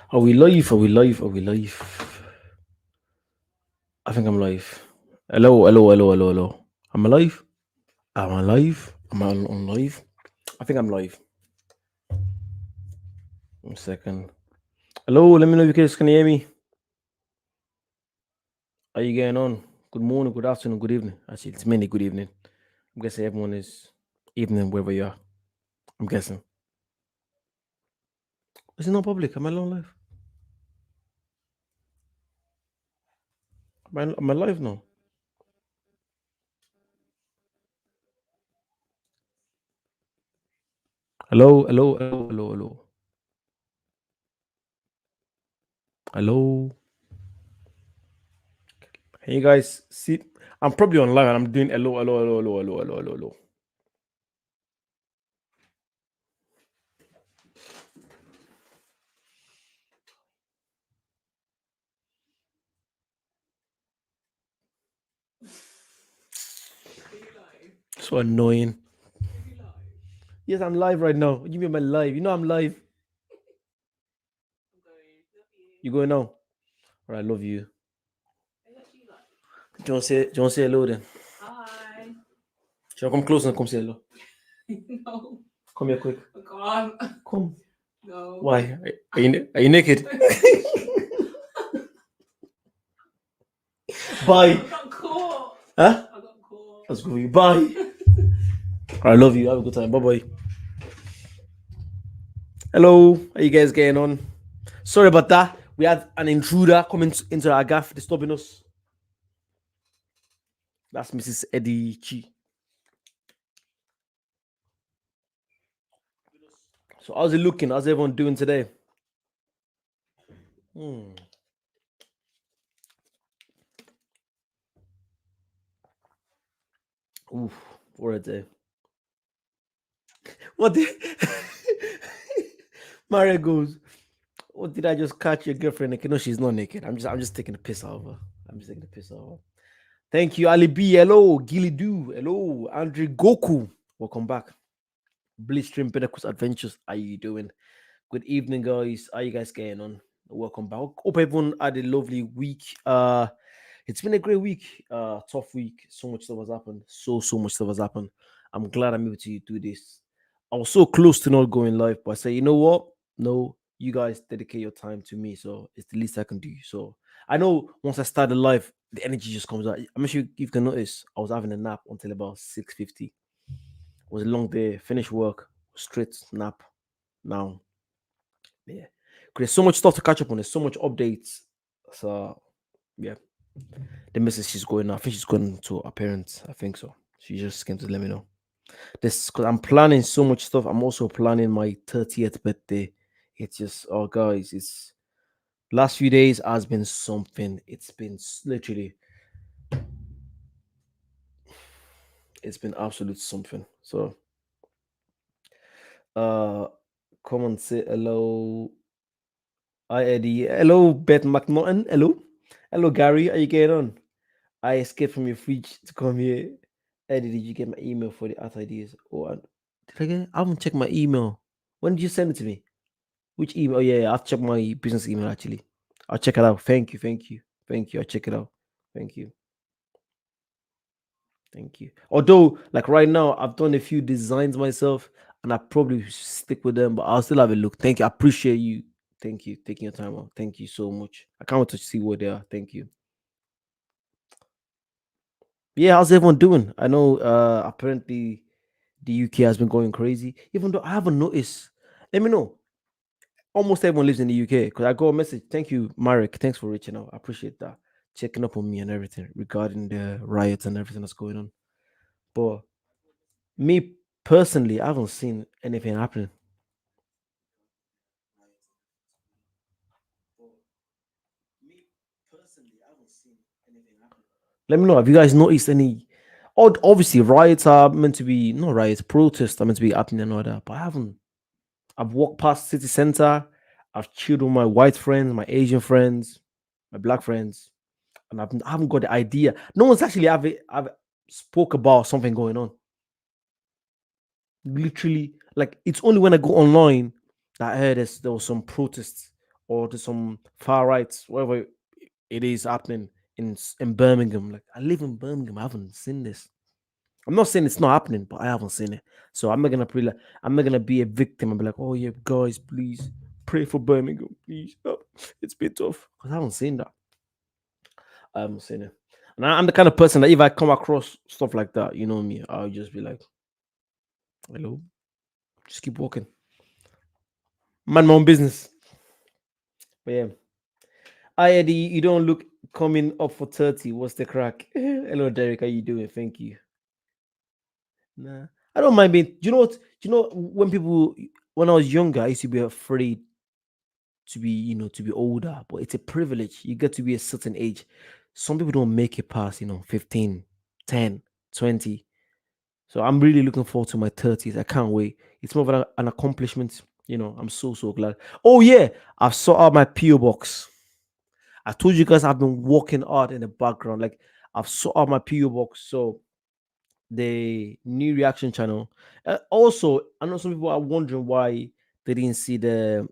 Are we live? Are we live? Are we live? I think I'm live. Hello, hello, hello, hello, hello. Am I live? Am I live? Am I on live? I think I'm live. 1 second. Hello, let me know if you guys can hear me. Are you getting on? Good morning, good afternoon, good evening. Actually, it's mainly good evening. I'm guessing everyone is evening wherever you are. I'm guessing. Is it not public? Am I on live? Am I live now? Hello, hello, hello, hello, hello. Hello. Can you guys see? I'm probably on live and I'm doing hello, hello, hello, hello, hello, hello, hello, hello. So annoying. Yes, I'm live right now. What do you mean I'm live? You know I'm live. You going now? All right, love you. Do you want to say hello then? Hi. Shall I come close and come say hello? No. Come here quick. Come. Come. No. Why? Are you naked? Bye. I got caught. Huh? I got caught. Let's go. Bye. I love you. Have a good time. Bye bye. Hello. How you guys getting on? Sorry about that. We had an intruder coming into our gaff, disturbing us. That's Mrs. Eddie Chi. So how's it looking? How's everyone doing today? Hmm. Oof, what a day. What did Mario goes? What did I just catch your girlfriend naked? No, she's not naked. I'm just taking the piss out of her. I'm just taking the piss out of her. Thank you, Ali B. Hello, Gilly Doo. Hello, Andre Goku. Welcome back. Blitzstream Pentacles Adventures. How you doing? Good evening, guys. How you guys getting on? Welcome back. Hope everyone had a lovely week. It's been a great week. Tough week. So much stuff has happened. So much stuff has happened. I'm glad I'm able to do this. I was so close to not going live, but I say, you know what? No, you guys dedicate your time to me, so it's the least I can do. So I know once I start the live, the energy just comes out. I'm sure you can notice I was having a nap until about 6:50. It was a long day. Finished work, straight nap. Now, yeah, there's so much stuff to catch up on. There's so much updates. So yeah, the message she's going. I think she's going to her parents. I think so. She just came to let me know this because I'm planning so much stuff. I'm also planning my 30th birthday. It's just guys, it's last few days has been something. It's been literally, it's been absolute something. So uh, come and say hello. Hi Eddie. Hello Beth McNaughton. Hello. Hello Gary. How you getting on? I escaped from your fridge to come here. Eddie, did you get my email for the art ideas? Did I get it? I haven't checked my email. When did you send it to me? Which email? Oh, yeah, I've checked my business email actually. I'll check it out. Thank you, thank you, thank you. I'll check it out. Thank you, thank you. Although, like right now, I've done a few designs myself, and I probably stick with them, but I'll still have a look. Thank you. I appreciate you. Thank you, taking your time out. Thank you so much. I can't wait to see what they are. Thank you. Yeah, how's everyone doing? I know apparently the UK has been going crazy, even though I haven't noticed. Let me know. Almost everyone lives in the UK because I got a message. Thank you, Marek. Thanks for reaching out. I appreciate that. Checking up on me and everything regarding the riots and everything that's going on. But me personally, I haven't seen anything happening. Let me know. Have you guys noticed any? Oh, obviously, riots are meant to be not riots, protests are meant to be happening and all that. But I haven't. I've walked past city center. I've chilled with my white friends, my Asian friends, my black friends, and I haven't got the idea. No one's actually have spoke about something going on. Literally, like it's only when I go online that I heard there was some protests or to some far rights, wherever it is happening in Birmingham. Like I live in Birmingham, I haven't seen this. I'm not saying it's not happening, but I haven't seen it. So I'm not gonna be a victim and be like, oh yeah, guys, please pray for Birmingham, please. Oh, it's been tough because I haven't seen that. I haven't seen it, and I'm the kind of person that if I come across stuff like that, you know me, I'll just be like, hello, just keep walking, mind my own business. But yeah, I Eddie, you don't look coming up for 30. What's the crack? Hello, Derek. How you doing? Thank you. Nah, I don't mind being. Do you know what? Do you know when I was younger, I used to be afraid to be, to be older, but it's a privilege. You get to be a certain age. Some people don't make it past, 15, 10, 20. So I'm really looking forward to my 30s. I can't wait. It's more of an accomplishment. I'm so, so glad. Oh, yeah. I've sorted out my PO box. I told you guys I've been working hard in the background. Like, I've sorted out my PO box. So the new reaction channel. Also, I know some people are wondering why they didn't see the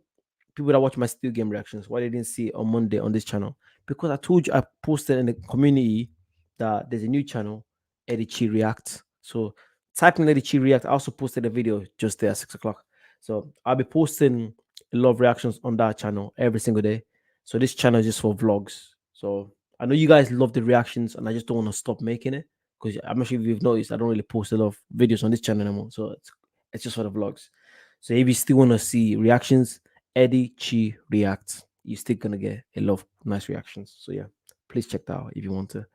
people that watch my Still Game reactions, why they didn't see it on Monday on this channel. Because I told you I posted in the community that there's a new channel, Eddie Chi React. So type in Eddie Chi React. I also posted a video just there at 6 o'clock. So I'll be posting a lot of reactions on that channel every single day. So this channel is just for vlogs. So I know you guys love the reactions, and I just don't want to stop making it because I'm not sure if you've noticed I don't really post a lot of videos on this channel anymore. So it's just for the vlogs. So if you still want to see reactions, Eddie Chi Reacts, you're still gonna get a lot of nice reactions. So yeah, please check that out if you want to.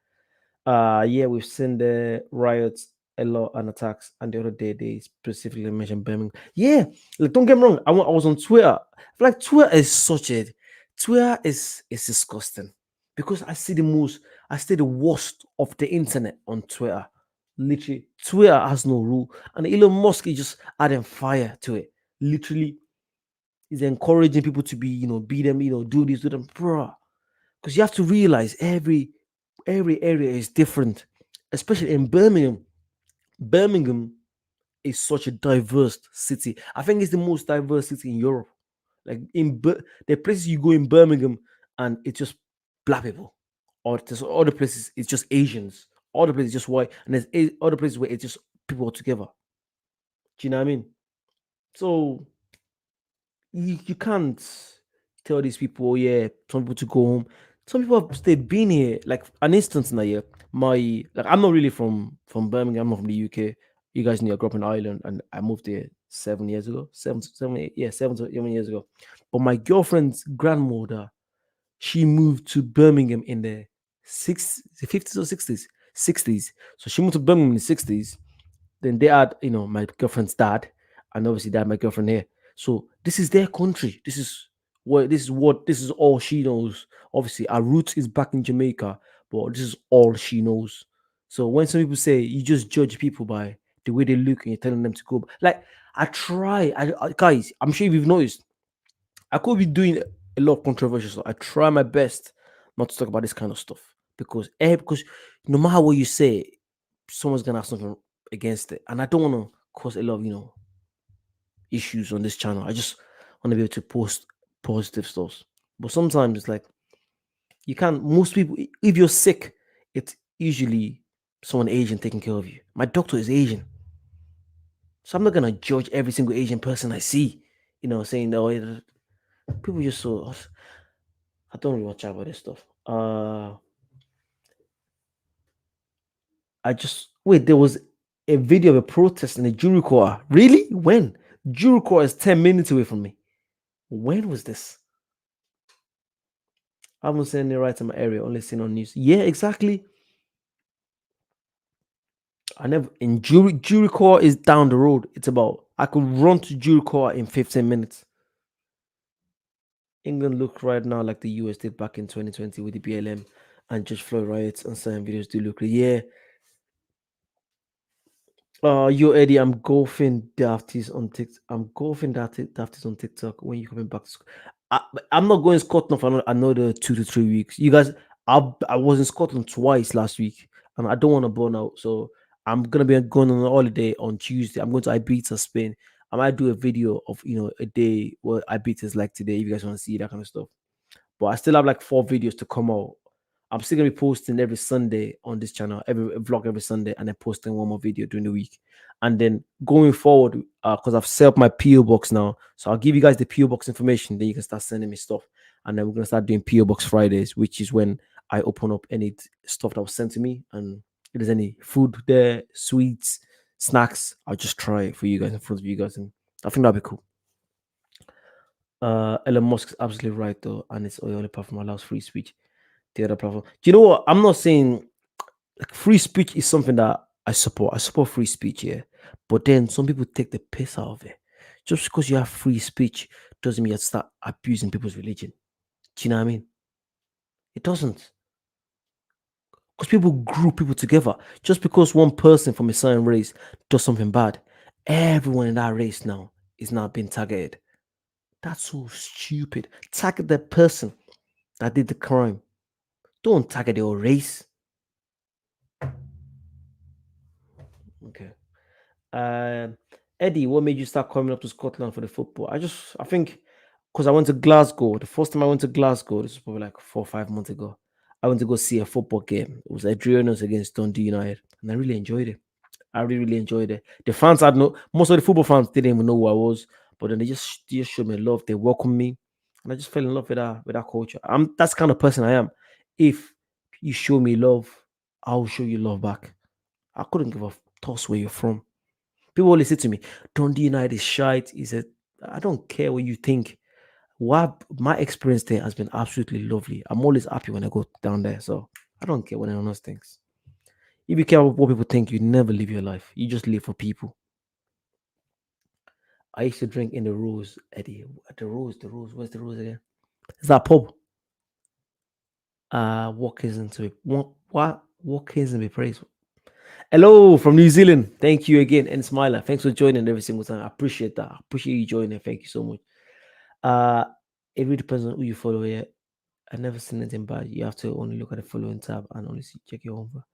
Yeah, we've seen the riots a lot and attacks, and the other day they specifically mentioned Birmingham. Yeah, like don't get me wrong, I was on Twitter. Like Twitter is Twitter is disgusting because I see the worst of the internet on Twitter. Literally, Twitter has no rule, and Elon Musk is just adding fire to it. Literally, he's encouraging people to be, be them, do this, do them, bro. Because you have to realize every area is different, especially in Birmingham. Birmingham is such a diverse city. I think it's the most diverse city in Europe. Like the places you go in Birmingham and it's just black people, or there's other places it's just Asians, other places just white, and there's other places where it's just people all together. Do you know what I mean? So you can't tell these people, oh, yeah, some people to go home. Some people have stayed been here. Like an instance now, yeah. I'm not really from Birmingham, I'm not from the UK. You guys knew I grew up in Ireland and I moved there 7 years ago. 7 to 8 years ago. But my girlfriend's grandmother, she moved to Birmingham in the 50s or 60s. 60s. So she moved to Birmingham in the 60s. Then they had, my girlfriend's dad, and obviously they had my girlfriend here. So this is their country. This is all she knows. Obviously, our roots is back in Jamaica, but this is all she knows. So when some people say you just judge people by the way they look and you're telling them to go, like I try, guys, I'm sure you've noticed, I could be doing a lot of controversial stuff. I try my best not to talk about this kind of stuff because no matter what you say, someone's gonna have something against it, and I don't want to cause a lot of issues on this channel. I just want to be able to post positive stuff. But sometimes it's like you can't. Most people, if you're sick, it's usually someone Asian taking care of you. My doctor is Asian, so I'm not gonna judge every single Asian person I see. Saying no, people just so. I don't really watch out about this stuff. I just wait. There was a video of a protest in the Jurikoa. Really? When? Jurikoa is 10 minutes away from me. When was this? I haven't seen any riots in my area. Only seen on news. Yeah, exactly. I never. In Jurikoa is down the road. It's about. I could run to Jurikoa in 15 minutes. England look right now like the US did back in 2020 with the BLM and George Floyd riots, and certain videos do look. Yeah, yo, Eddie, I'm golfing Dafties on TikTok. I'm golfing Dafties on TikTok. When you coming back to school? I'm not going to Scotland for another 2 to 3 weeks. You guys, I was in Scotland twice last week, and I don't want to burn out. So I'm gonna be going on a holiday on Tuesday. I'm going to Ibiza, Spain. I might do a video of a day what I beat is like today if you guys want to see that kind of stuff. But I still have like 4 videos to come out. I'm still gonna be posting every Sunday on this channel, every vlog every Sunday, and then posting one more video during the week. And then going forward, because I've set up my PO box now, so I'll give you guys the PO box information. Then you can start sending me stuff, and then we're gonna start doing PO box Fridays, which is when I open up any stuff that was sent to me, and if there's any food there, sweets, snacks, I'll just try it for you guys in front of you guys, and I think that'd be cool. Elon Musk is absolutely right though, and it's the only platform allows free speech. The other platform. Do you know what? I'm not saying like free speech is something that I support. I support free speech, yeah. But then some people take the piss out of it. Just because you have free speech doesn't mean you have to start abusing people's religion. Do you know what I mean? It doesn't. Because people group people together. Just because one person from a certain race does something bad, everyone in that race now is now being targeted. That's so stupid. Target the person that did the crime. Don't target your race. Okay. Um, Eddie, what made you start coming up to Scotland for the football? I think, because I went to Glasgow. The first time I went to Glasgow, this was probably like 4 or 5 months ago. I went to go see a football game. It was Adrianos against Dundee United, and I really enjoyed it. I really, really enjoyed it. The fans had no, most of the football fans didn't even know who I was, but then they just showed me love. They welcomed me, and I just fell in love with that culture. That's the kind of person I am. If you show me love, I'll show you love back. I couldn't give a toss where you're from. People always say to me, Dundee United is shite. He said, I don't care what you think. What my experience there has been absolutely lovely. I'm always happy when I go down there. So I don't care what anyone else thinks. If you care about what people think, you never live your life. You just live for people. I used to drink in the Rose, Eddie. The Rose. Where's the Rose again? Is that pub? Watkins to be what? Watkins and be praised. Hello from New Zealand. Thank you again, and Smiler. Thanks for joining every single time. I appreciate that. I appreciate you joining. Thank you so much. Uh, it really depends on who you follow here. I never seen anything bad. You have to only look at the following tab and only check your over.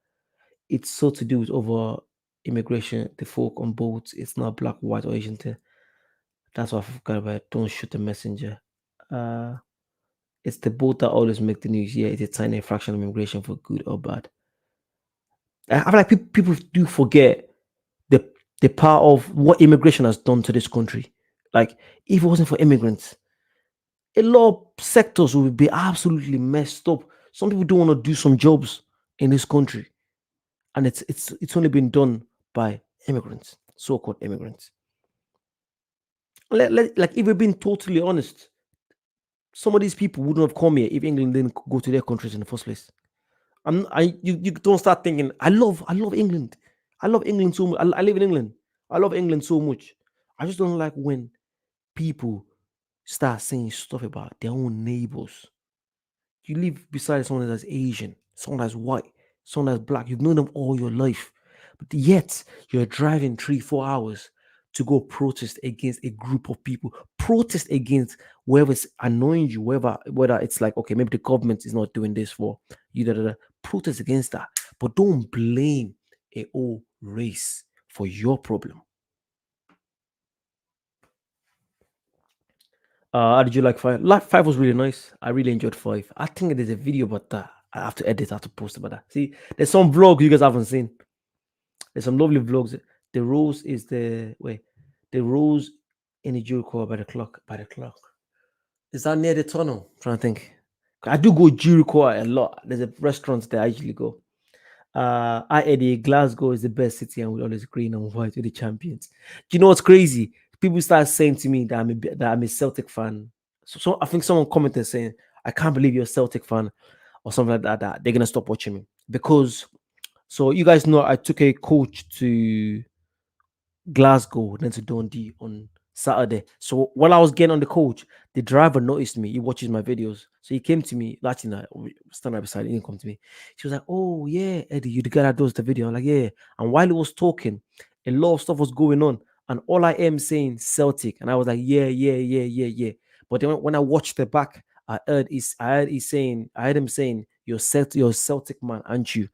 It's so to do with over immigration, the folk on boats. It's not black, white, or Asian thing. That's what I forgot about. Don't shoot the messenger. Uh, it's the boat that always make the news. Yeah, it's a tiny fraction of immigration for good or bad. I feel like people do forget the the power of what immigration has done to this country. Like, if it wasn't for immigrants, a lot of sectors would be absolutely messed up. Some people don't want to do some jobs in this country, and it's only been done by immigrants, so-called immigrants. Like, if we're being totally honest, some of these people wouldn't have come here if England didn't go to their countries in the first place. You don't start thinking, I love England. I love England so much. I live in England. I love England so much. I just don't like when people start saying stuff about their own neighbors. You live beside someone that's Asian, someone that's white, someone that's black. You've known them all your life. But yet you're driving 3, 4 hours to go protest against a group of people. Protest against whoever it's annoying you, whether it's like, okay, maybe the government is not doing this for you. Protest against that. But don't blame a whole race for your problem. How did you like five? Like five was really nice. I really enjoyed five. I think there's a video about that. I have to edit. I have to post about that. See, there's some vlogs you guys haven't seen. There's some lovely vlogs. The rose is the wait. The rose in the Jericho by the clock. By the clock. Is that near the tunnel? I'm trying to think. I do go Jericho a lot. There's a restaurant there I usually go. I Eddie, Glasgow is the best city and we always green and white with the champions. Do you know what's crazy? People start saying to me that I'm a Celtic fan. So I think someone commented saying, I can't believe you're a Celtic fan or something like that they're gonna stop watching me. Because so you guys know I took a coach to Glasgow, then to Dundee on Saturday. So while I was getting on the coach, the driver noticed me. He watches my videos. So he came to me, Latina, stand right beside, he didn't come to me. She was like, "Oh, yeah, Eddie, you the guy that does the video." I'm like, "Yeah." And while he was talking, a lot of stuff was going on. And all I am saying Celtic. And I was like, "Yeah, yeah, yeah, yeah, yeah." But then when I watched the back, I heard him saying, you're a Celtic man, aren't you?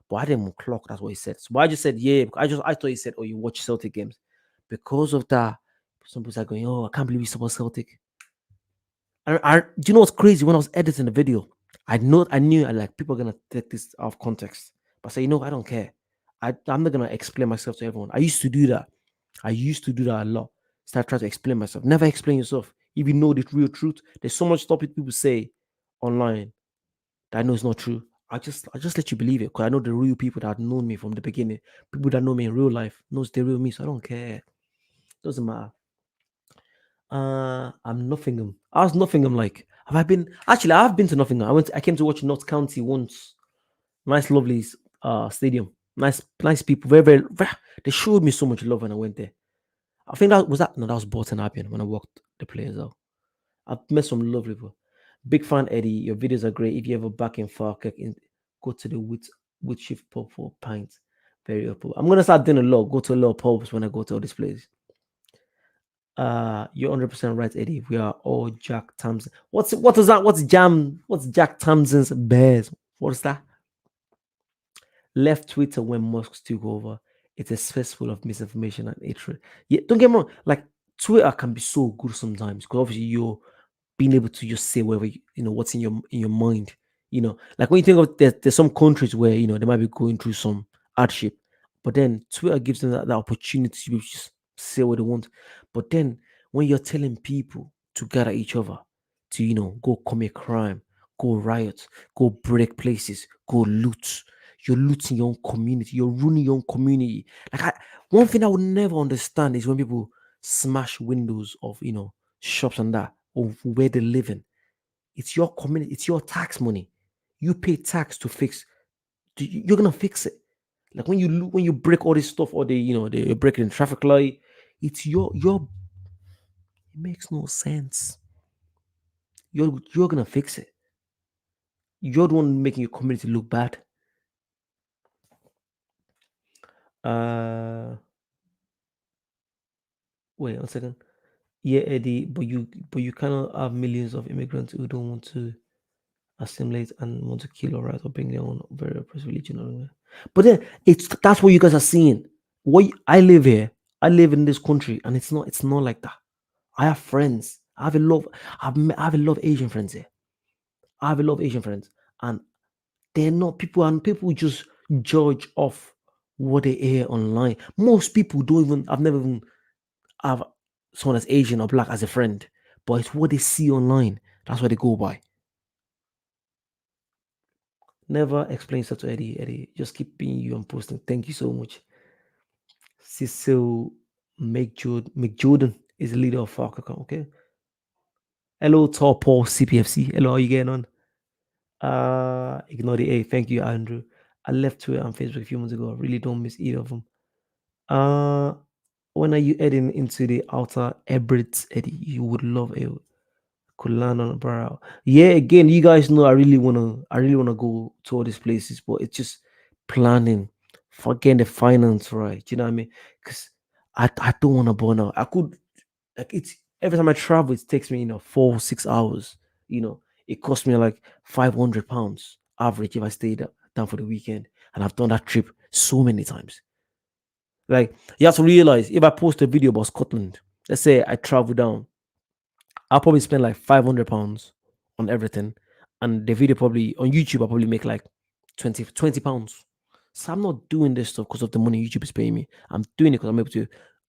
But I didn't clock. That's what he said. So but I just said, yeah. I thought he said, oh, you watch Celtic games. Because of that, Some people are going, "Oh, I can't believe you support Celtic." Do you know what's crazy? When I was editing the video, I knew like people are gonna take this out of context. But I say, I don't care. I'm not gonna explain myself to everyone. I used to do that. I used to do that a lot. Start trying to explain myself. Never explain yourself. If you know the real truth, there's so much stuff people say online that I know is not true. I just let you believe it because I know the real people that have known me from the beginning. People that know me in real life knows the real me, so I don't care. Doesn't matter. I'm Nottingham. How's Nottingham like? Have I been? Actually, I've been to Nottingham. I came to watch Notts County once. Nice, lovely stadium. Nice people. They showed me so much love when I went there. I think that. No, that was Bolton Albion when I walked the players out. I've met some lovely people. Big fan, Eddie. Your videos are great. If you ever back in Falkirk, go to the Wood Shift pub for pints. Very open. I'm gonna start doing a lot. Go to a lot of pubs when I go to all these places. You're 100% right, Eddie. We are all Jack Thompson. What is that? What's Jack Thompson's Bears? What's that? Left Twitter when Musk took over. It's a space full of misinformation and hatred. Yeah, don't get me wrong. Like Twitter can be so good sometimes because obviously you're being able to just say whatever what's in your mind. Like when you think of there's some countries where they might be going through some hardship, but then Twitter gives them that opportunity to just say what they want. But then when you're telling people to gather each other to go commit crime, go riot, go break places, go loot, you're looting your own community, you're ruining your own community. One thing I would never understand is when people smash windows of shops and that of where they're living. It's your community, it's your tax money. You pay tax to fix. You're gonna fix it. Like when you break all this stuff, or they breaking traffic light, it's your. It makes no sense. You're gonna fix it. You're the one making your community look bad. Uh, Wait 1 second. Yeah, Eddie, but you cannot have millions of immigrants who don't want to assimilate and want to kill or rise or bring their own very oppressive religion. But then that's what you guys are seeing. I live here, I live in this country, and it's not like that. I have friends. I have a lot of Asian friends here. I have a lot of Asian friends, and they're not people, and people just judge off what they hear online. Most people don't even. I've never even have someone that's Asian or black as a friend, but it's what they see online. That's what they go by. Never explain stuff to Eddie. Eddie, just keep being you and posting. Thank you so much. Cecil McJordan is the leader of Falcon. Okay. Hello, Tall Paul CPFC. Hello, how you getting on? Ignore the A. Thank you, Andrew. I left Twitter and Facebook a few months ago. I really don't miss either of them. Uh, when are you heading into the outer Hebrides, Eddie? You would love it. Could land on a barrel. Yeah, again, you guys know I really wanna go to all these places, but it's just planning for getting the finance right. Do you know what I mean? Because I don't want to burn out. I could like it's every time I travel, it takes me 4 6 hours. It costs me like £500 average if I stay down for the weekend, and I've done that trip so many times. Like you have to realize if I post a video about Scotland, let's say I travel down, I'll probably spend like £500 on everything, and the video probably on YouTube I'll probably make like 20 £20. So I'm not doing this stuff because of the money YouTube is paying me. I'm doing it because I'm able to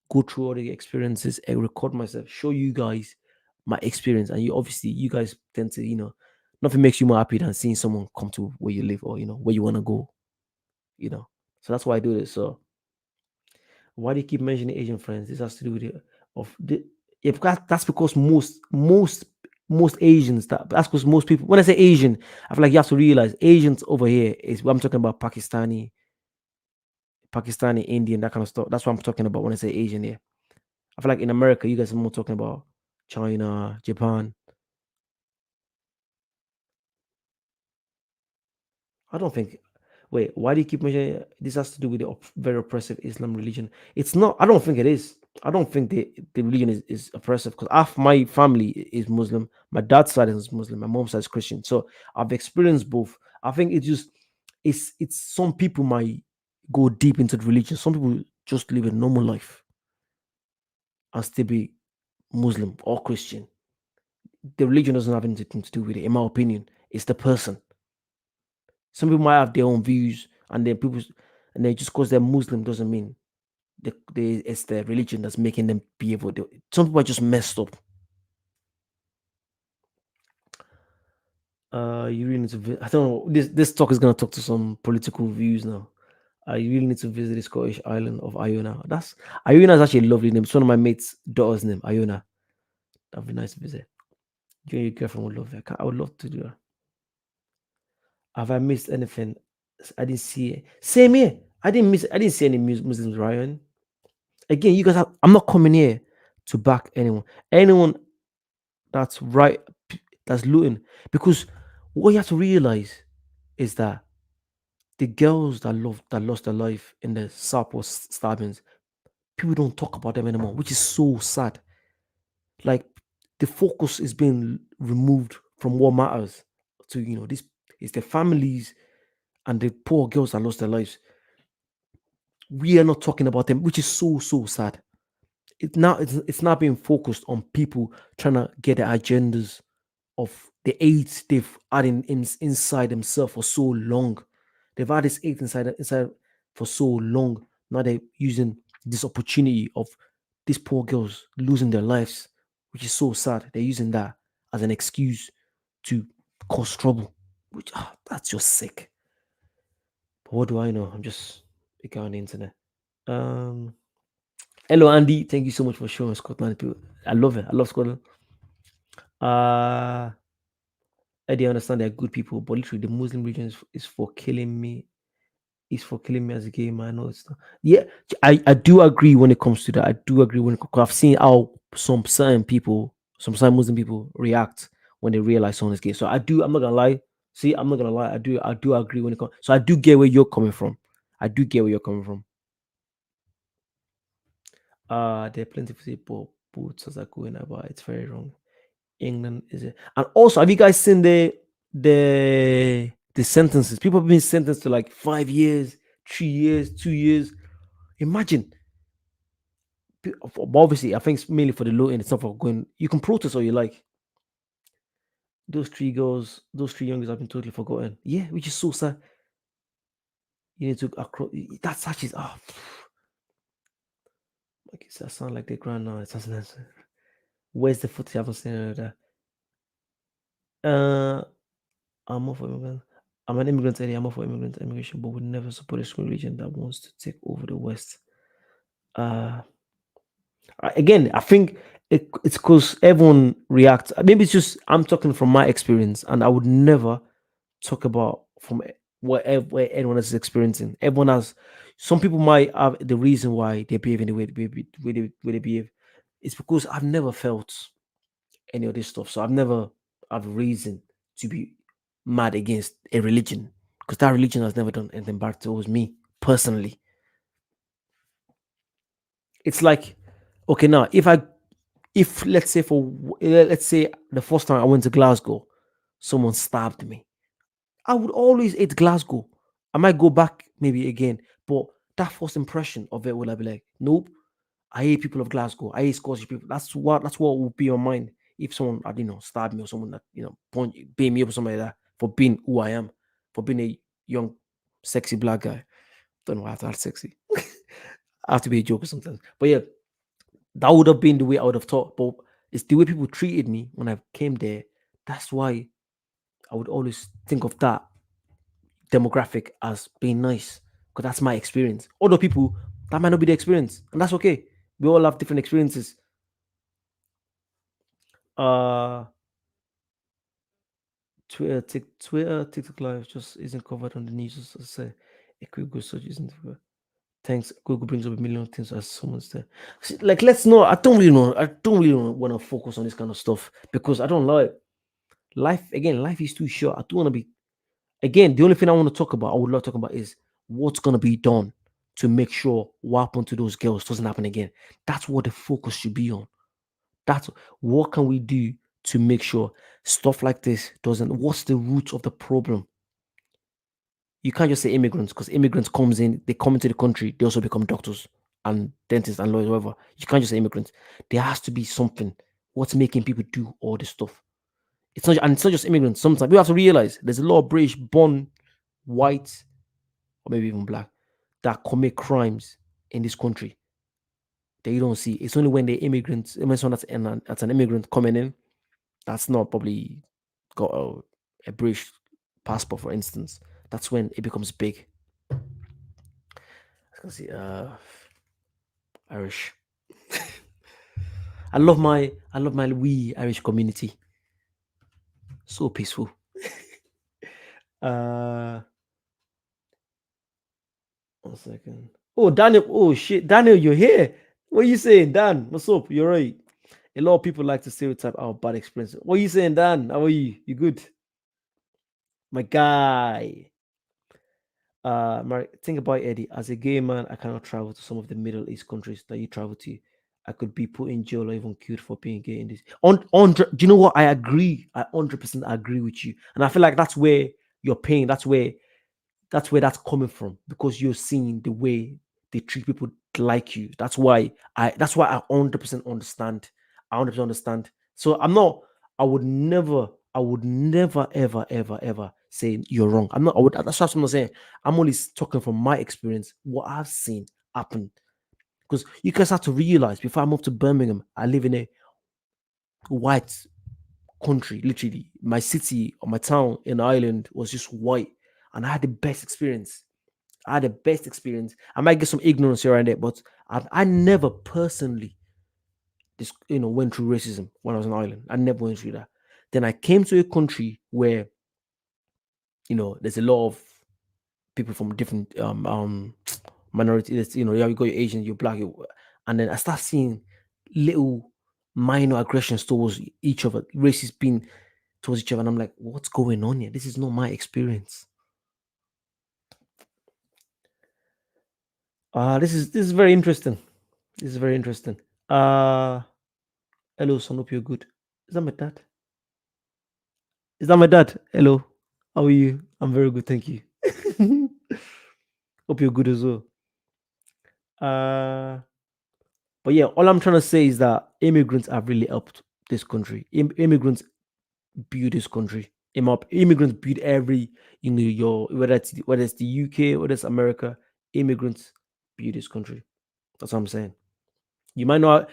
go through all the experiences and record myself, show you guys my experience, and you guys tend to nothing makes you more happy than seeing someone come to where you live, or where you want to go. You know, so that's why I do this. So why do you keep mentioning Asian friends? This has to do with it. Of the Yeah, because that's because most Asians that's because most people. When I say Asian, I feel like you have to realize Asians over here is what I'm talking about. Pakistani, Indian, that kind of stuff. That's what I'm talking about when I say Asian here. I feel like in America, you guys are more talking about China, Japan. I don't think. Wait, why do you keep mentioning this has to do with the very oppressive Islam religion? It's not. I don't think it is. I don't think the religion is oppressive because half my family is Muslim. My dad's side is Muslim. My mom's side is Christian. So I've experienced both. I think it's some people might go deep into the religion. Some people just live a normal life and still be Muslim or Christian. The religion doesn't have anything to do with it, in my opinion. It's the person. Some people might have their own views, and then and then just because they're Muslim doesn't mean it's the religion that's making them be able to. Some people are just messed up. You really need to. I don't know. This talk is gonna talk to some political views now. You really need to visit the Scottish island of Iona. Iona is actually a lovely name. It's one of my mates' daughter's name, Iona. That'd be nice to visit. You and your girlfriend would love it. I would love to do that. Have I missed anything? I didn't see it. Same here. I didn't see any Muslims, Ryan. Again, you guys have, I'm not coming here to back anyone. Anyone that's right, that's looting. Because what you have to realize is that the girls that lost their life in the Southwest stabbings, people don't talk about them anymore, which is so sad. Like the focus is being removed from what matters to this is the families and the poor girls that lost their lives. We are not talking about them, which is so sad. It's not being focused on people trying to get the agendas of the AIDS they've had inside themselves for so long. They've had this AIDS inside for so long. Now they're using this opportunity of these poor girls losing their lives, which is so sad. They're using that as an excuse to cause trouble, which that's just sick. But what do I know? I'm just a guy on the internet. Um, Hello, Andy. Thank you so much for showing Scotland. People, I love it. I love Scotland. Uh, I do understand they're good people, but literally the Muslim region is for killing me. Is for killing me as a gay man. No, it's not. Yeah, I do agree when it comes to that. I do agree when I've seen how some certain people, some certain Muslim people react when they realize someone is gay. So I do. I'm not gonna lie. See, I'm not gonna lie. I do agree when it comes. So I do get where you're coming from. I do get where you're coming from. There are plenty of people boots as are going about. It's very wrong. England is it? And also, have you guys seen the sentences? People have been sentenced to like 5 years, 3 years, 2 years. Imagine. But obviously, I think it's mainly for the low end. It's not for going. You can protest all you like. Those three girls, those three young girls have been totally forgotten. Yeah, which is so sad. You need to across. That's actually like that sound like the grand now. It doesn't answer. Where's the footage? I haven't seen any of that. Uh, I'm not for immigrants. I'm an immigrant area. I'm not for immigration, but would never support a school region that wants to take over the West. Uh, Again, I think it's because everyone reacts. Maybe it's just I'm talking from my experience, and I would never talk about from where anyone else is experiencing. Everyone has. Some people might have the reason why they behave in the way they behave. It's because I've never felt any of this stuff, so I've never had reason to be mad against a religion because that religion has never done anything bad towards me personally. It's like, okay, now if let's say let's say the first time I went to Glasgow, someone stabbed me. I would always hate Glasgow. I might go back maybe again, but that first impression of it will I be like, nope. I hate people of Glasgow. I hate Scottish people. That's what will be on mind if someone had, stabbed me or someone that beat me up or something like that for being who I am, for being a young, sexy black guy. Don't know why I have to act sexy. I have to be a joker sometimes. But yeah, that would have been the way I would have thought. But it's the way people treated me when I came there. That's why I would always think of that demographic as being nice. Because that's my experience. Other people, that might not be the experience. And that's okay. We all have different experiences. Uh Twitter, TikTok Live just isn't covered on the news. Just to say a quick Google search isn't covered. Thanks. Google brings up a million things as someone's there. See, like, let's know. I don't really know. I don't really want to focus on this kind of stuff because I don't like life. Again, life is too short. I don't want to be. Again, the only thing I want to talk about, I would love to talk about is what's gonna be done to make sure what happened to those girls doesn't happen again. That's what the focus should be on. That's what can we do to make sure stuff like this doesn't. What's the root of the problem? You can't just say immigrants because immigrants comes in, they come into the country, they also become doctors. and dentists and lawyers, whatever. You can't just say immigrants. There has to be something. What's making people do all this stuff? It's not just immigrants. Sometimes we have to realize there's a lot of British born white or maybe even black that commit crimes in this country that you don't see. It's only when the immigrants, when someone that's an immigrant coming in, that's not probably got a British passport, for instance. That's when it becomes big. I can see Irish. I love my wee Irish community. So peaceful. Uh 1 second. Oh, Daniel. Oh shit. Daniel, you're here. What are you saying, Dan? What's up? You're right. A lot of people like to stereotype our bad experience. What are you saying, Dan? How are you? You good? My guy. Think about Eddie. As a gay man, I cannot travel to some of the Middle East countries that you travel to. I could be put in jail or even killed for being gay in this. Do you know what? I agree. I 100% agree with you. And I feel like that's where you're paying. That's where that's coming from because you're seeing the way they treat people like you. That's why I 100% understand. I 100% understand. So I would never ever say you're wrong. That's what I'm not saying. I'm only talking from my experience, what I've seen happen. Because you guys have to realize before I moved to Birmingham, I live in a white country, literally. My city or my town in Ireland was just white. And I had the best experience. I had the best experience. I might get some ignorance here and there, but I never personally went through racism when I was in Ireland. I never went through that. Then I came to a country where there's a lot of people from different minorities. Yeah, you got your Asian, you're black, and then I start seeing little minor aggressions towards each other, races being towards each other, and I'm like, what's going on here? This is not my experience. This is very interesting. This is very interesting. Hello, son. Hope you're good. Is that my dad? Is that my dad? Hello. How are you? I'm very good, thank you. Hope you're good as well. Uh, but yeah, all I'm trying to say is that immigrants have really helped this country. Immigrants build this country. Immigrants build every, your whether it's the UK, whether it's America, immigrants build this country. That's what I'm saying. You might not.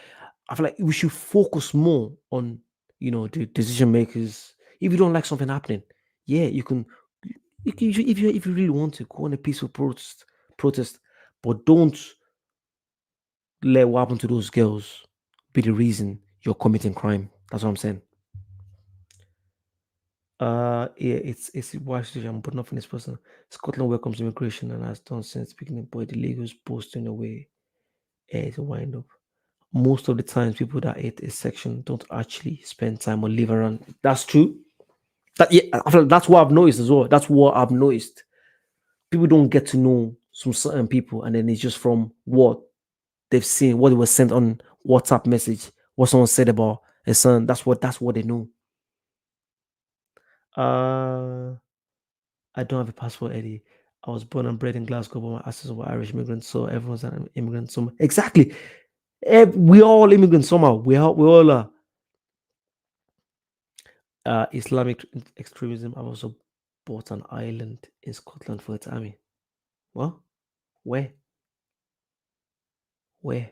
I feel like we should focus more on the decision makers. If you don't like something happening, yeah, you can. If you really want to go on a peaceful protest, but don't let what happened to those girls be the reason you're committing crime. That's what I'm saying. Yeah, it's why but nothing is personal. Scotland welcomes immigration and has done since beginning, but the legals post in a way is a wind up. Most of the times, people that hate a section don't actually spend time or live around. That's true. I feel like that's what I've noticed as well. That's what I've noticed. People don't get to know some certain people, and then it's just from what they've seen, what they were sent on WhatsApp message, what someone said about a son. That's what they know. Uh I don't have a passport, Eddie. I was born and bred in Glasgow, but my ancestors were Irish immigrants, so everyone's an immigrant. Exactly. We all immigrants somehow. We all are. Islamic extremism. I've also bought an island in Scotland for its army. Well, where? Where?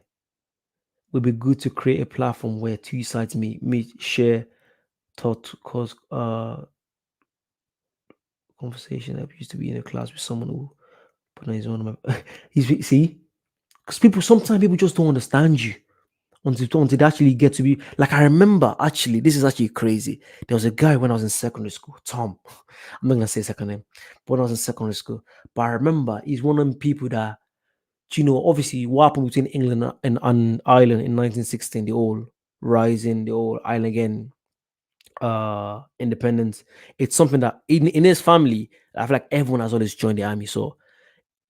Would be good to create a platform where two sides meet, share thought, cause conversation. I used to be in a class with someone who put on his own. See, because sometimes people just don't understand you until they actually get to be like. I remember actually, this is actually crazy. There was a guy when I was in secondary school, Tom. I'm not gonna say his second name, but when I was in secondary school, but I remember he's one of them people that obviously what happened between England and Ireland in 1916, the whole rising, the whole Ireland again independence. It's something that in his family, I feel like everyone has always joined the army. So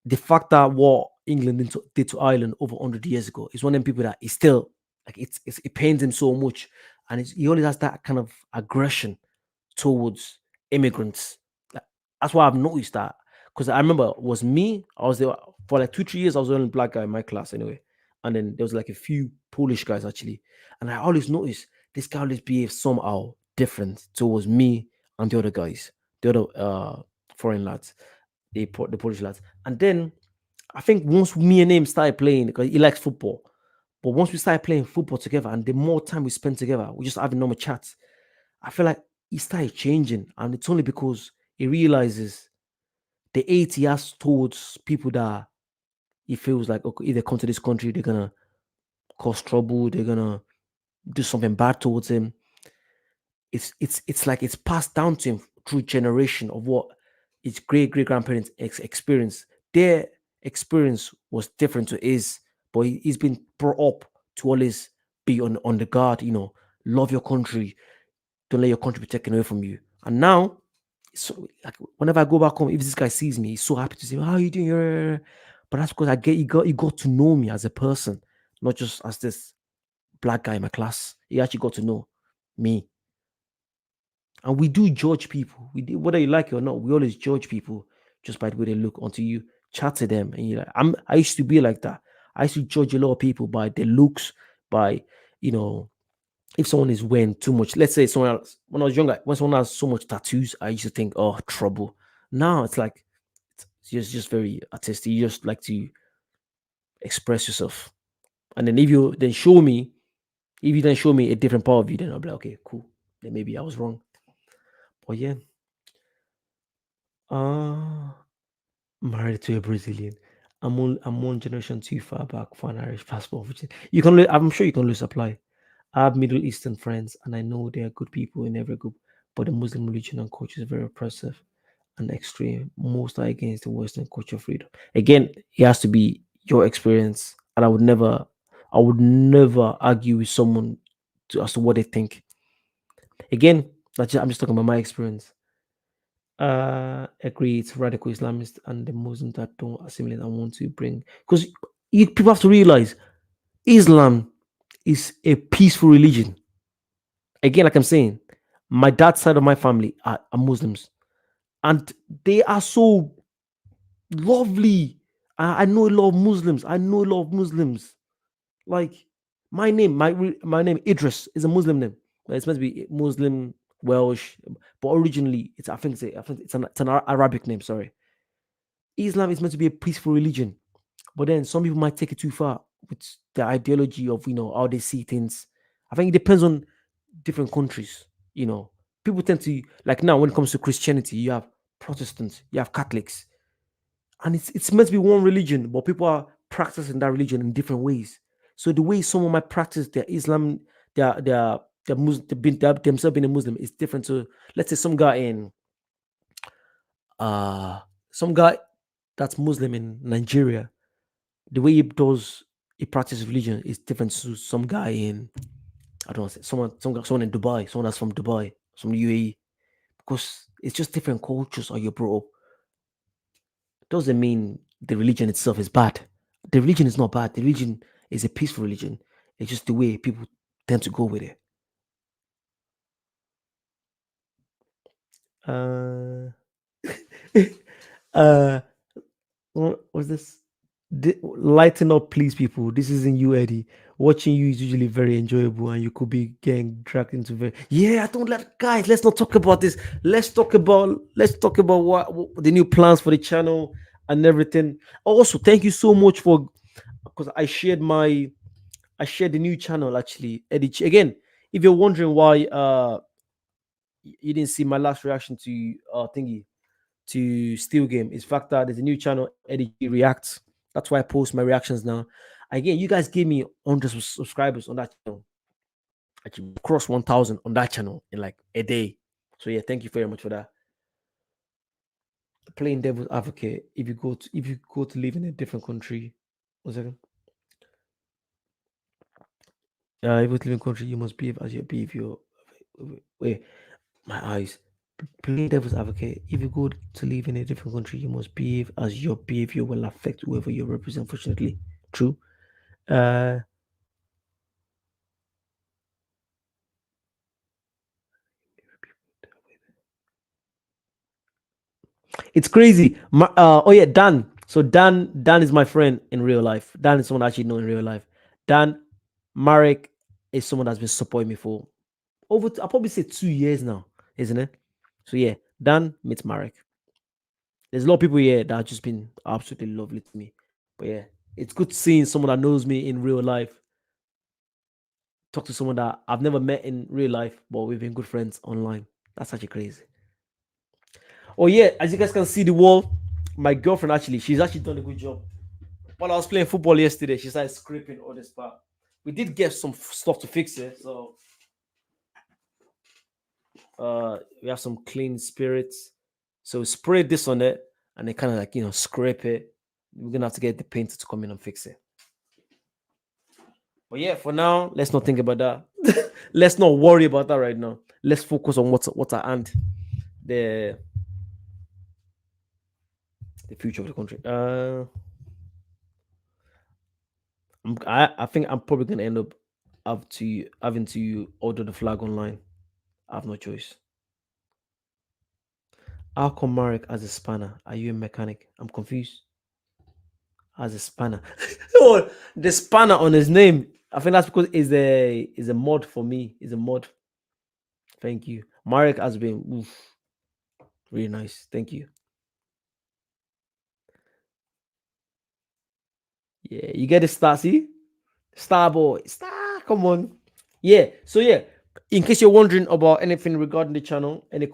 the fact that what England did to Ireland over 100 years ago is one of them people that is still like it pains him so much, and he always has that kind of aggression towards immigrants. Like, that's why I've noticed that because I remember it was me. I was there for like 2 3 years. I was the only black guy in my class anyway, and then there was like a few Polish guys actually, and I always noticed this guy always behaved somehow different towards me and the other guys, the other foreign lads, the Polish lads. And then I think once me and him started playing, because he likes football, but once we started playing football together, and the more time we spent together, we just having normal chats. I feel like he started changing, and it's only because he realizes the hate he has towards people that he feels like, okay, if they come to this country, they're gonna cause trouble, they're gonna do something bad towards him. It's like it's passed down to him through generation of what his great grandparents experienced. Their experience was different to his, but he's been brought up to always be on the guard. Love your country, don't let your country be taken away from you. And now, so like whenever I go back home, if this guy sees me, he's so happy to say, "How are you doing?" Yeah." But that's because I get he got to know me as a person, not just as this black guy in my class. He actually got to know me. And we do judge people. We do, whether you like it or not, we always judge people just by the way they look until you chat to them. And you're like, I used to be like that. I used to judge a lot of people by their looks, by, you know, if someone is wearing too much. Let's say someone else, when I was younger, when someone has so much tattoos, I used to think, oh, trouble. Now it's like, it's just very artistic. You just like to express yourself. And then if you then show me a different part of you, then I'll be like, okay, cool. Then maybe I was wrong. But yeah. Uh Married to a Brazilian. I'm one generation too far back for an Irish passport. I'm sure you can lose apply. I have Middle Eastern friends, and I know they are good people in every group, but the Muslim religion and culture is very oppressive and extreme. Most are against the Western culture freedom. Again, it has to be your experience, and I would never argue with someone as to what they think. Again, I'm just talking about my experience. Agree, it's radical Islamists and the Muslims that don't assimilate and want to bring, because people have to realize Islam is a peaceful religion. Again, like I'm saying, my dad's side of my family are Muslims, and they are so lovely. I know a lot of Muslims. I know a lot of Muslims. Like my name Idris is a Muslim name. It's meant to be Muslim Welsh, but originally it's an Arabic name. Sorry. Islam is meant to be a peaceful religion, but then some people might take it too far with the ideology of how they see things. I think it depends on different countries. You know, People tend to, like, now when it comes to Christianity, you have Protestants, you have Catholics, and it's meant to be one religion, but people are practicing that religion in different ways. So the way someone might practice their Islam, their Muslim, themselves being a Muslim is different to, let's say, uh some guy that's Muslim in Nigeria. The way he practices religion is different to some guy in, I don't know, someone in Dubai, someone that's from Dubai, from the UAE, because it's just different cultures or you're brought up. Doesn't mean the religion itself is bad. The religion is not bad. The religion is a peaceful religion. It's just the way people tend to go with it. Uh, uh, what was this? Lighten up, please, people. This isn't you, Eddie. Watching you is usually very enjoyable, and you could be getting dragged into very. Yeah, I don't let guys. Let's not talk about this. Let's talk about what the new plans for the channel and everything. Also, thank you so much for, because I shared the new channel actually, Eddie. Again, if you're wondering why you didn't see my last reaction to thingy to Steel Game, is fact that there's a new channel, Eddie G Reacts. That's why I post my reactions now. Again, you guys gave me 100 subscribers on that channel. Actually, cross 1,000 on that channel in like a day. So yeah, thank you very much for that. Playing devil's advocate. If you go to live in a different country, 1 second. If you live in a country, you must behave as your behavior. Wait, my eyes. Playing devil's advocate. If you go to live in a different country, you must behave as your behavior will affect whoever you represent. Fortunately, true. Uh, it's crazy. Oh yeah, Dan. So Dan is my friend in real life. Dan is someone I actually know in real life. Dan Marek is someone that's been supporting me for I'll probably say 2 years now, isn't it? So yeah, Dan meets Marek. There's a lot of people here that have just been absolutely lovely to me. But yeah, it's good seeing someone that knows me in real life talk to someone that I've never met in real life, but we've been good friends online. That's actually crazy. Oh yeah, as you guys can see the wall, my girlfriend she's actually done a good job. While I was playing football yesterday, she started scraping all this part. We did get some stuff to fix it, so we have some clean spirits. So we spray this on it and then kind of like scrape it. We're gonna have to get the painter to come in and fix it. But yeah, for now, let's not think about that. Let's not worry about that right now. Let's focus on what's at hand. The the future of the country. I think I'm probably gonna end up having to order the flag online. I have no choice. How come Marek as a spanner? Are you a mechanic? I'm confused. As a spanner. Oh, the spanner on his name. I think that's because is a mod for me. Is a mod. Thank you. Marek has been really nice. Thank you. Yeah, you get the star, see? Star boy. Star, come on. Yeah. So yeah, in case you're wondering about anything regarding the channel, any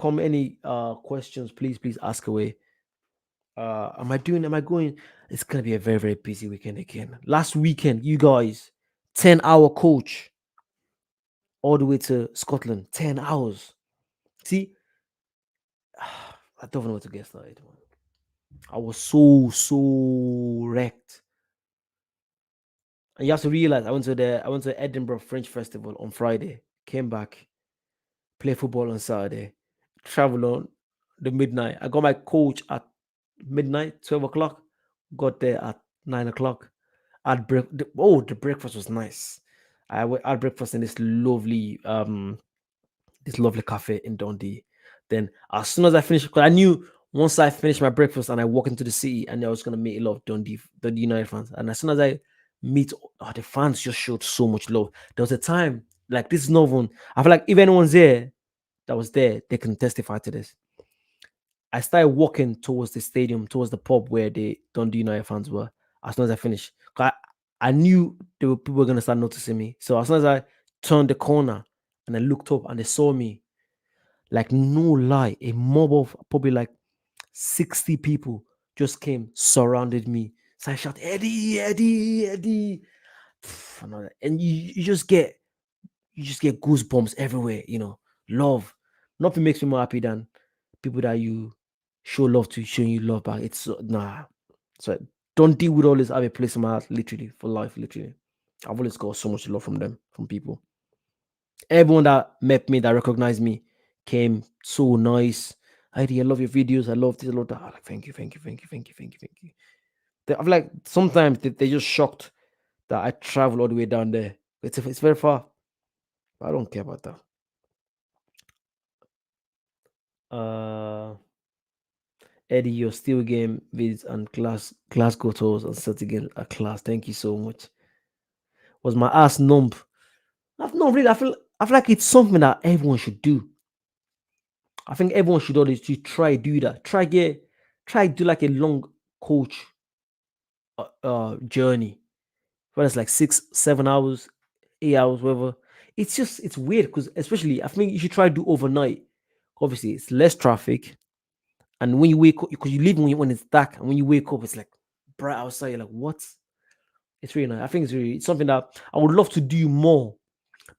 questions, please ask away. Am I going? It's gonna be a very, very busy weekend again. Last weekend, you guys, 10-hour coach all the way to Scotland. 10 hours. See, I don't know what to get started. Man. I was so wrecked. And you have to realize I went to Edinburgh French Festival on Friday, came back, play football on Saturday, travel on the midnight. I got my coach at midnight, 12 o'clock, got there at 9 o'clock. The breakfast was nice. Had breakfast in this lovely cafe in Dundee. Then as soon as I finished, because I knew once I finished my breakfast and I walk into the city, and I was gonna meet a lot of Dundee United fans. And as soon as I meet, the fans just showed so much love. There was a time like this is no one. I feel like if anyone's there that was there, they can testify to this. I started walking towards the stadium, towards the pub where the Dundee United fans were. As soon as I finished, I knew people were gonna start noticing me. So as soon as I turned the corner and I looked up and they saw me, like no lie, a mob of probably like 60 people just came, surrounded me. So I shout, Eddie, Eddie, Eddie. And you just get goosebumps everywhere, love. Nothing makes me more happy than people that you show love to showing you love back. It's nah. So don't deal with all this. I have a place in my heart, literally, for life, literally. I've always got so much love from them, from people. Everyone that met me, that recognized me, came so nice. I love your videos. I love this, I love that. I'm like, thank you, thank you, thank you, thank you, thank you, thank you. I feel like sometimes they're just shocked that I travel all the way down there. It's very far. I don't care about that. Uh, Eddie, your steel game vids and Glasgow tours and set again a class. Thank you so much. Was my ass numb? I've not really. I feel like it's something that everyone should do. I think everyone should always try do that. Try do like a long coach journey. Whether it's like 6, 7 hours, 8 hours, whatever. It's weird because especially I think you should try to do overnight. Obviously, it's less traffic, and when you wake up, because you leave when it's dark, and when you wake up, it's like bright outside. You're like, what? It's really nice. I think it's something that I would love to do more,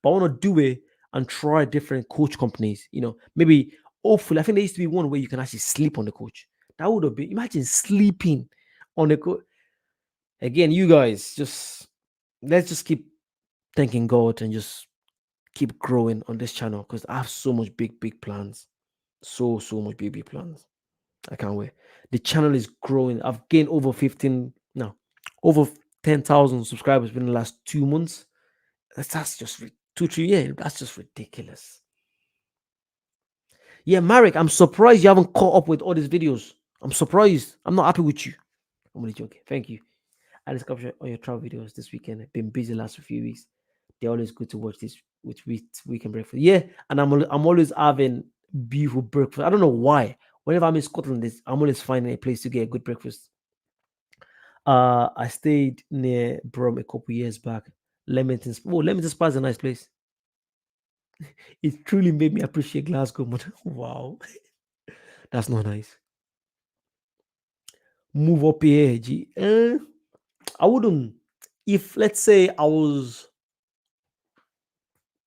but I want to do it and try different coach companies. Maybe hopefully, I think there used to be one where you can actually sleep on the coach. That would have been imagine sleeping on the coach. Again, you guys let's just keep thanking God and just keep growing on this channel because I have so much big plans. So much big plans. I can't wait. The channel is growing. I've gained over 15 no, over 10,000 subscribers within the last 2 months. That's just 2, 3 years. That's just ridiculous. Yeah, Marek, I'm surprised you haven't caught up with all these videos. I'm surprised. I'm not happy with you. I'm only joking. Thank you. I just capture on your travel videos this weekend. Been busy last few weeks. They're always good to watch this with weekend breakfast. Yeah, and I'm always having beautiful breakfast. I don't know why. Whenever I'm in Scotland, I'm always finding a place to get a good breakfast. I stayed near Brum a couple years back. Leamington. Oh, Leamington Spa is a nice place. It truly made me appreciate Glasgow. But wow, that's not nice. Move up here, G. I wouldn't. If let's say I was,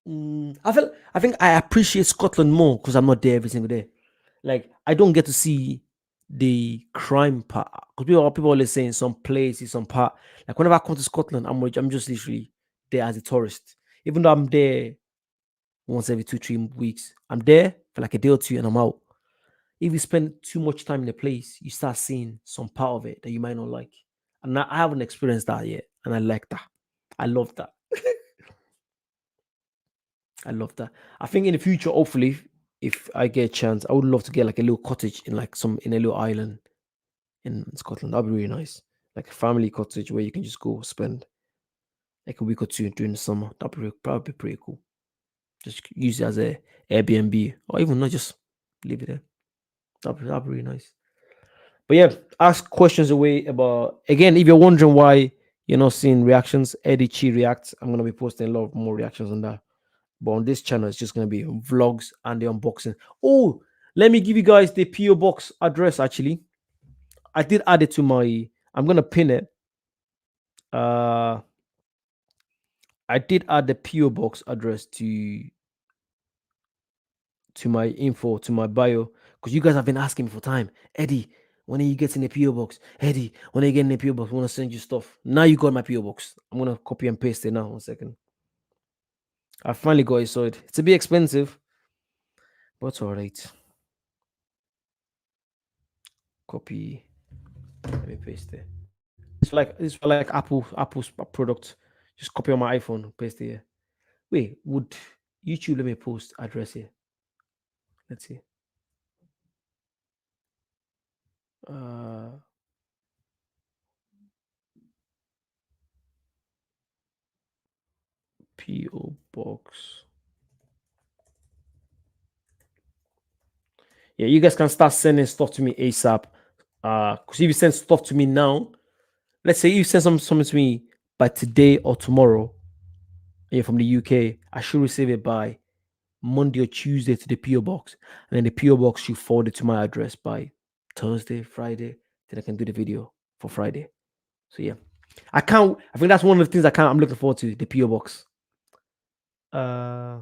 I think I appreciate Scotland more because I'm not there every single day. Like I don't get to see the crime part because people always saying some places, some part. Like whenever I come to Scotland, I'm just literally there as a tourist. Even though I'm there once every 2 3 weeks, I'm there for like a day or two and I'm out. If you spend too much time in a place, you start seeing some part of it that you might not like. And I haven't experienced that yet, and I like that. I love that. I love that. I think in the future, hopefully, if I get a chance, I would love to get like a little cottage in like some in a little island in Scotland. That'd be really nice. Like a family cottage where you can just go spend like a week or two during the summer. That'd be pretty cool. Just use it as a Airbnb or even not just leave it there. That'd be really nice. But yeah, ask questions away about again. If you're wondering why you're not seeing reactions, Eddie Chi reacts. I'm gonna be posting a lot of more reactions on that. But on this channel, it's just gonna be vlogs and the unboxing. Oh, let me give you guys the PO box address. Actually, I did add it to my. I'm gonna pin it. Uh, I did add the PO box address to my info to my bio because you guys have been asking me for time. Eddie, when are you getting a PO box? Eddie, when are you getting a PO box? I want to send you stuff. Now you got my PO box. I'm gonna copy and paste it now. 1 second. I finally got it sorted. It's a bit expensive, but it's all right. Copy. Let me paste it. It's for like Apple's product. Just copy on my iPhone, paste it here. Wait, would YouTube let me post address here? Let's see. Uh, PO box. Yeah, you guys can start sending stuff to me ASAP. Because if you send stuff to me now, let's say you send something to me by today or tomorrow, and you're from the UK, I should receive it by Monday or Tuesday to the PO box, and then the PO box should forward it to my address by Thursday, Friday. Then I can do the video for Friday. So yeah, I can't. I think that's one of the things I'm looking forward to the PO box. Uh,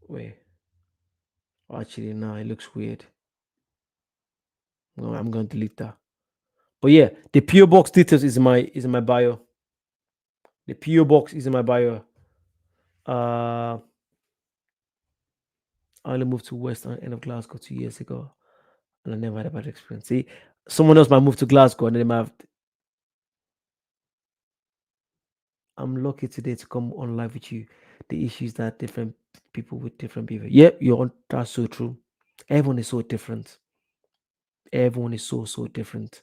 wait. Actually, no, it looks weird. No, I'm gonna delete that. But yeah, the PO box details is in my bio. The PO box is in my bio. I only moved to West end of Glasgow 2 years ago, and I never had a bad experience. See, someone else might move to Glasgow, and they might have. I'm lucky today to come on live with you. The issues that different people with different behavior. Yep, that's so true. Everyone is so different. Everyone is so different.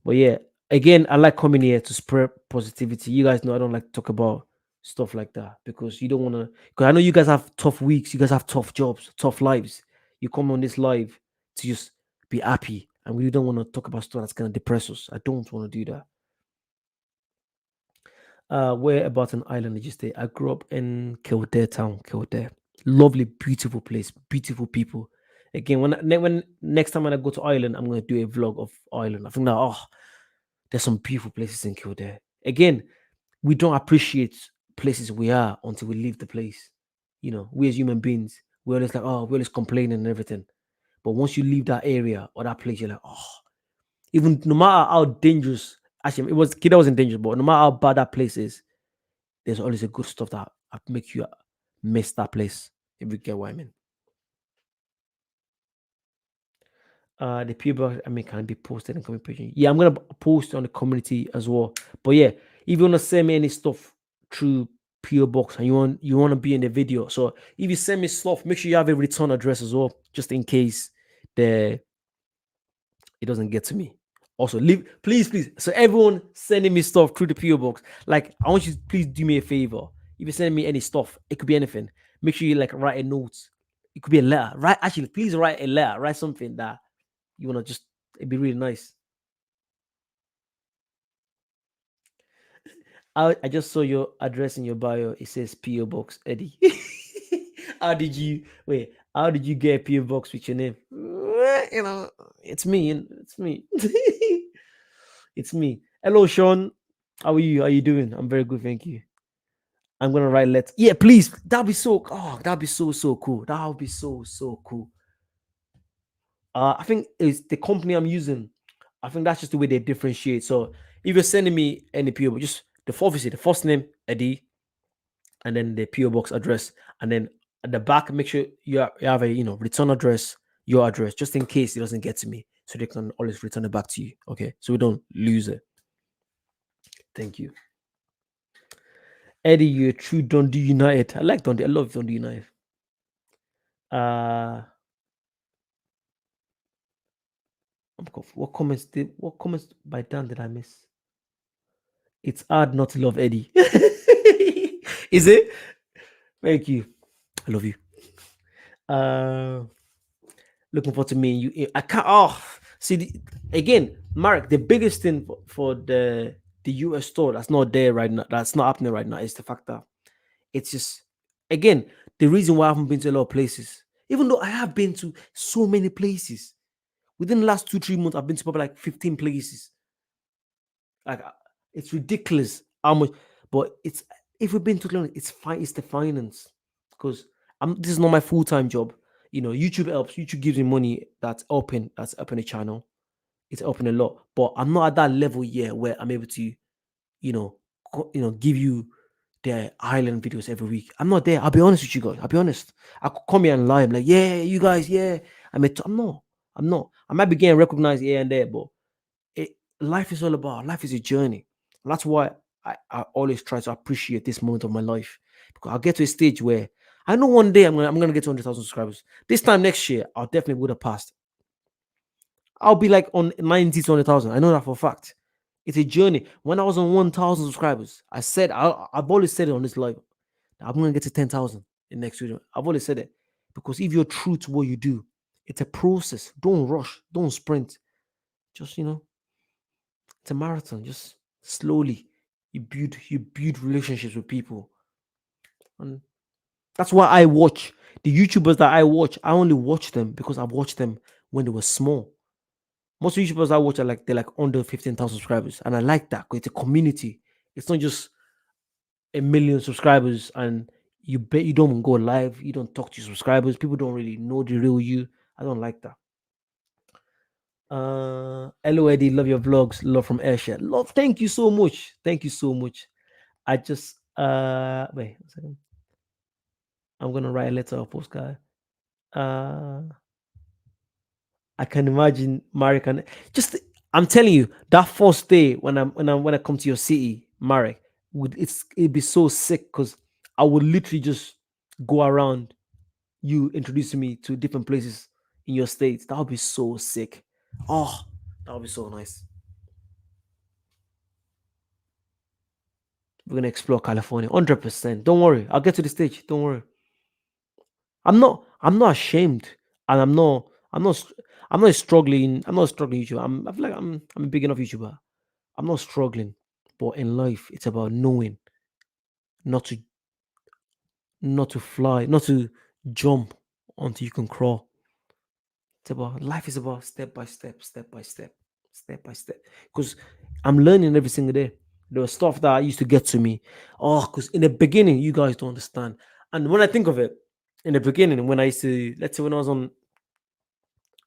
But yeah, again, I like coming here to spread positivity. You guys know I don't like to talk about stuff like that because you don't want to. Because I know you guys have tough weeks, you guys have tough jobs, tough lives. You come on this live to just be happy, and we don't want to talk about stuff that's gonna depress us. I don't want to do that. Where about an island did you stay? I grew up in Kildare town, Kildare. Lovely, beautiful place, beautiful people. Again, when next time when I go to Ireland, I'm gonna do a vlog of Ireland. I think that there's some beautiful places in Kildare. Again, we don't appreciate places we are until we leave the place. We as human beings, we're always like, we're always complaining and everything. But once you leave that area or that place, you're like, even no matter how dangerous, actually, Kida wasn't dangerous, but no matter how bad that place is, there's always a good stuff that make you miss that place. If you get what I mean. The people I mean can be posted in comment page. Yeah, I'm gonna post on the community as well. But yeah, if you wanna send me any stuff through PO box and you want to be in the video. So if you send me stuff, make sure you have a return address as well, just in case the it doesn't get to me. Also, leave please. So everyone sending me stuff through the PO box, like I want you to please do me a favor. If you send me any stuff, it could be anything. Make sure you like write a note. It could be a letter. Write actually, please write a letter. Write something that you wanna just. It'd be really nice. I just saw your address in your bio. It says PO Box Eddie. How did you wait? How did you get a PO Box with your name? You know, it's me. It's me. It's me. Hello, Sean. How are you? How you doing? I'm very good, thank you. I'm gonna write let. Yeah, please. That'd be so. Oh, that'd be so cool. That would be so cool. I think it's the company I'm using. I think that's just the way they differentiate. So if you're sending me any PO, just obviously the first name Eddie, and then the PO box address, and then at the back, make sure you have a return address, your address, just in case it doesn't get to me, so they can always return it back to you. Okay, so we don't lose it. Thank you, Eddie. You're a true Dundee United. I like Dundee. I love Dundee United. Uh, what comments by Dan did I miss? It's hard not to love Eddie. Is it? Thank you. I love you. Uh, looking forward to me and you. I can't. Oh, see, again, Mark. The biggest thing for the US store that's not there right now, that's not happening right now, is the fact that it's just, again, the reason why I haven't been to a lot of places, even though I have been to so many places within the last 2 3 months. I've been to probably like 15 places. Like it's ridiculous how much, but it's if we've been to London, it's fine. It's the finance because this is not my full time job. YouTube helps. YouTube gives me money. That's helping the channel. It's helping a lot. But I'm not at that level yet where I'm able to, you know, give you the island videos every week. I'm not there. I'll be honest with you guys. I'll be honest. I could come here and lie. I'm like, yeah, you guys, yeah. I'm not. I'm not. I might be getting recognized here and there, but life is all about. Life is a journey. That's why I always try to appreciate this moment of my life, because I'll get to a stage where I know one day I'm gonna get to 100,000 subscribers. This time next year, I'll definitely would have passed. I'll be like on 90 to 100,000. I know that for a fact. It's a journey. When I was on 1,000 subscribers, I've always said it on this live. I'm gonna get to 10,000 in next video. I've always said it because if you're true to what you do, it's a process. Don't rush. Don't sprint. Just it's a marathon. Just slowly, you build relationships with people, and that's why I watch the YouTubers that I watch. I only watch them because I've watched them when they were small. Most YouTubers I watch they're like under 15,000 subscribers, and I like that because it's a community. It's not just a million subscribers and you bet you don't go live, you don't talk to your subscribers, people don't really know the real you. I don't like that. Hello Eddie, love your vlogs, love from Airshare. Love, thank you so much. Thank you so much. I just wait a second. I'm gonna write a letter or postcard. I can imagine Marek and just I'm telling you, that first day when I come to your city, Marek, it'd be so sick because I would literally just go around you introducing me to different places in your state. That would be so sick. Oh, that would be so nice. We're gonna explore California, 100%. Don't worry, I'll get to the stage. Don't worry. I'm not ashamed, and I'm not struggling. I'm not struggling YouTuber. I feel like I'm a big enough YouTuber. I'm not struggling, but in life, it's about knowing not to fly, not to jump until you can crawl. It's about life is about step by step, step by step, step by step. Because I'm learning every single day. There was stuff that used to get to me. Oh, because in the beginning, you guys don't understand. And when I think of it, in the beginning, when I used to, let's say when I was on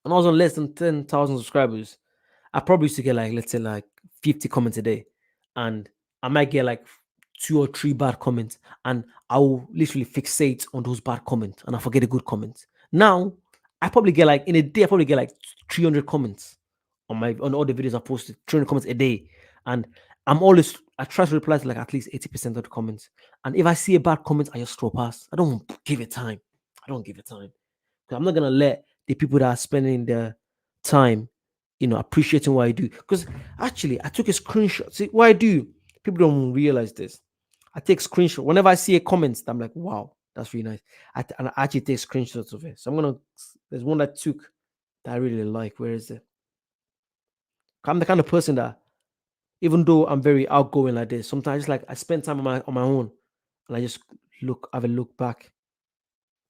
less than 10,000 subscribers, I probably used to get like, let's say like 50 comments a day. And I might get like 2 or 3 bad comments. And I will literally fixate on those bad comments and I forget the good comments. Now, I probably get like, in a day, I probably get like 300 comments on all the videos I posted, 300 comments a day. And I try to reply to like at least 80% of the comments. And if I see a bad comment, I just scroll past. I don't give it time. I don't give it time. 'Cause I'm not gonna let the people that are spending their time, appreciating what I do. Because actually, I took a screenshot. See what I do. People don't realize this. I take screenshot whenever I see a comment. I'm like, wow, that's really nice. And I actually take screenshots of it. So I'm gonna. There's one that took that I really like. Where is it? I'm the kind of person that, even though I'm very outgoing like this, sometimes like I spend time on my own, and I just have a look back